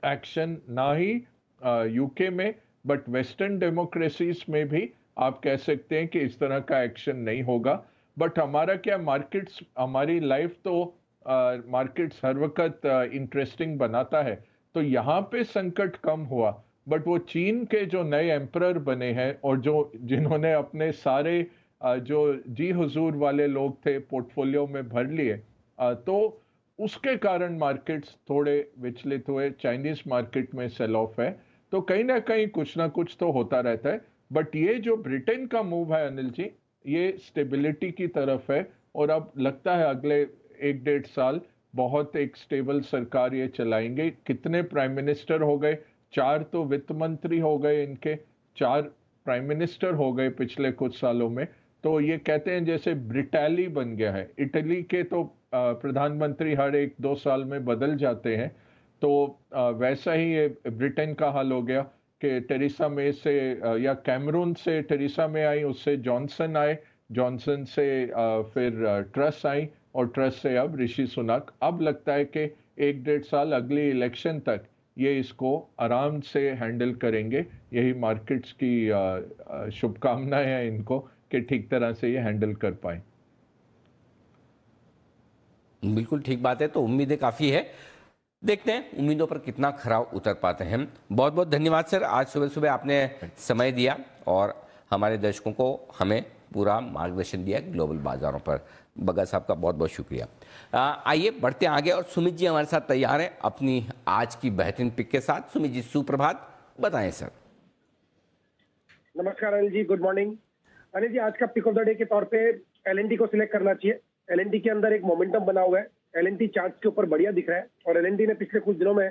एक्शन ना ही यूके में, बट वेस्टर्न डेमोक्रेसीज में भी आप कह सकते हैं कि इस तरह का एक्शन नहीं होगा। बट हमारा क्या, मार्केट्स, हमारी लाइफ तो मार्केट्स हर वक्त इंटरेस्टिंग बनाता है। तो यहाँ पे संकट कम हुआ, बट वो चीन के जो नए एम्परर बने हैं और जिन्होंने अपने सारे जो जी हुजूर वाले लोग थे पोर्टफोलियो में भर लिए, तो उसके कारण मार्केट्स थोड़े विचलित हुए। चाइनीज मार्केट में सेल ऑफ है, तो कहीं ना कहीं कुछ ना कुछ तो होता रहता है। बट ये जो ब्रिटेन का मूव है अनिल जी, ये स्टेबिलिटी की तरफ है और अब लगता है अगले 1-1.5 साल बहुत एक स्टेबल सरकार ये चलाएंगे। कितने प्राइम मिनिस्टर हो गए, 4 तो वित्त मंत्री हो गए इनके, 4 प्राइम मिनिस्टर हो गए पिछले कुछ सालों में। तो ये कहते हैं जैसे ब्रिटाली बन गया है। इटली के तो प्रधानमंत्री हर 1-2 साल में बदल जाते हैं, तो वैसा ही ये ब्रिटेन का हाल हो गया। कि टेरेसा मे से या कैमरून से टेरेसा मे आई, उससे जॉनसन आए, जॉनसन से फिर ट्रस आई और ट्रस से अब ऋषि सुनक। अब लगता है कि 1-1.5 साल अगली इलेक्शन तक ये इसको आराम से हैंडल करेंगे। यही मार्केट्स की शुभकामनाएं हैं इनको कि ठीक तरह से ये हैंडल कर पाए। बिल्कुल ठीक बात है, तो उम्मीदें काफ़ी है, देखते हैं उम्मीदों पर कितना खरा उतर पाते हैं। बहुत बहुत धन्यवाद सर, आज सुबह सुबह आपने समय दिया और हमारे दर्शकों को हमें पूरा मार्गदर्शन दिया ग्लोबल बाजारों पर। बग्गा साहब का बहुत बहुत शुक्रिया। आइए बढ़ते हैं आगे और सुमित जी हमारे साथ तैयार हैं अपनी आज की बेहतरीन पिक के साथ। सुमित जी सुप्रभात, बताएं सर। नमस्कार अनिल जी, गुड मॉर्निंग। अनिल जी, आज का पिक ऑफ द डे के तौर पे एलएनटी को सिलेक्ट करना चाहिए। एलएनटी के अंदर एक मोमेंटम बना हुआ है, एलएनटी चार्ट के ऊपर बढ़िया दिख रहा है और एलएनटी ने पिछले कुछ दिनों में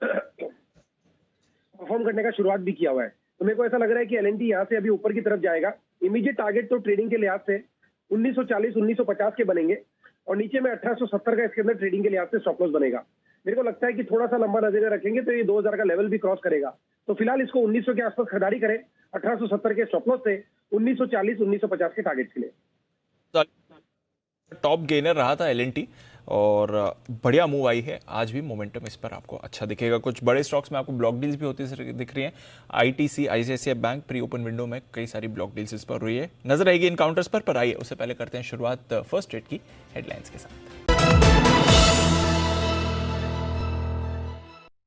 परफॉर्म करने का शुरुआत भी किया हुआ है। तो मेरे को ऐसा लग रहा है कि एलएनटी यहाँ से अभी ऊपर की तरफ जाएगा। इमीडिएट टारगेट तो ट्रेडिंग के लिहाज से 1940-1950 के बनेंगे और नीचे में 1870 का इसके अंदर ट्रेडिंग के लिहाज से स्टॉप लॉस बनेगा। मेरे को लगता है कि थोड़ा सा लंबा नजरें रखेंगे तो ये 2000 का लेवल भी क्रॉस करेगा। तो फिलहाल इसको 1900 के आसपास खरीदारी करें, 1870 के स्टॉप लॉस से 1940-1950 के टारगेट के लिए। टॉप गेनर रहा था एलएनटी और बढ़िया मूव आई है, आज भी मोमेंटम इस पर आपको अच्छा दिखेगा। कुछ बड़े स्टॉक्स में आपको ब्लॉक डील्स भी होती दिख रही हैं। ITC, ICICI bank pre open window में कई सारी ब्लॉक डील्स इस पर हुई है, नजर आएगी इन काउंटर्स पर आइए उससे पहले करते हैं शुरुआत फर्स्ट ट्रेड की हेडलाइंस के साथ।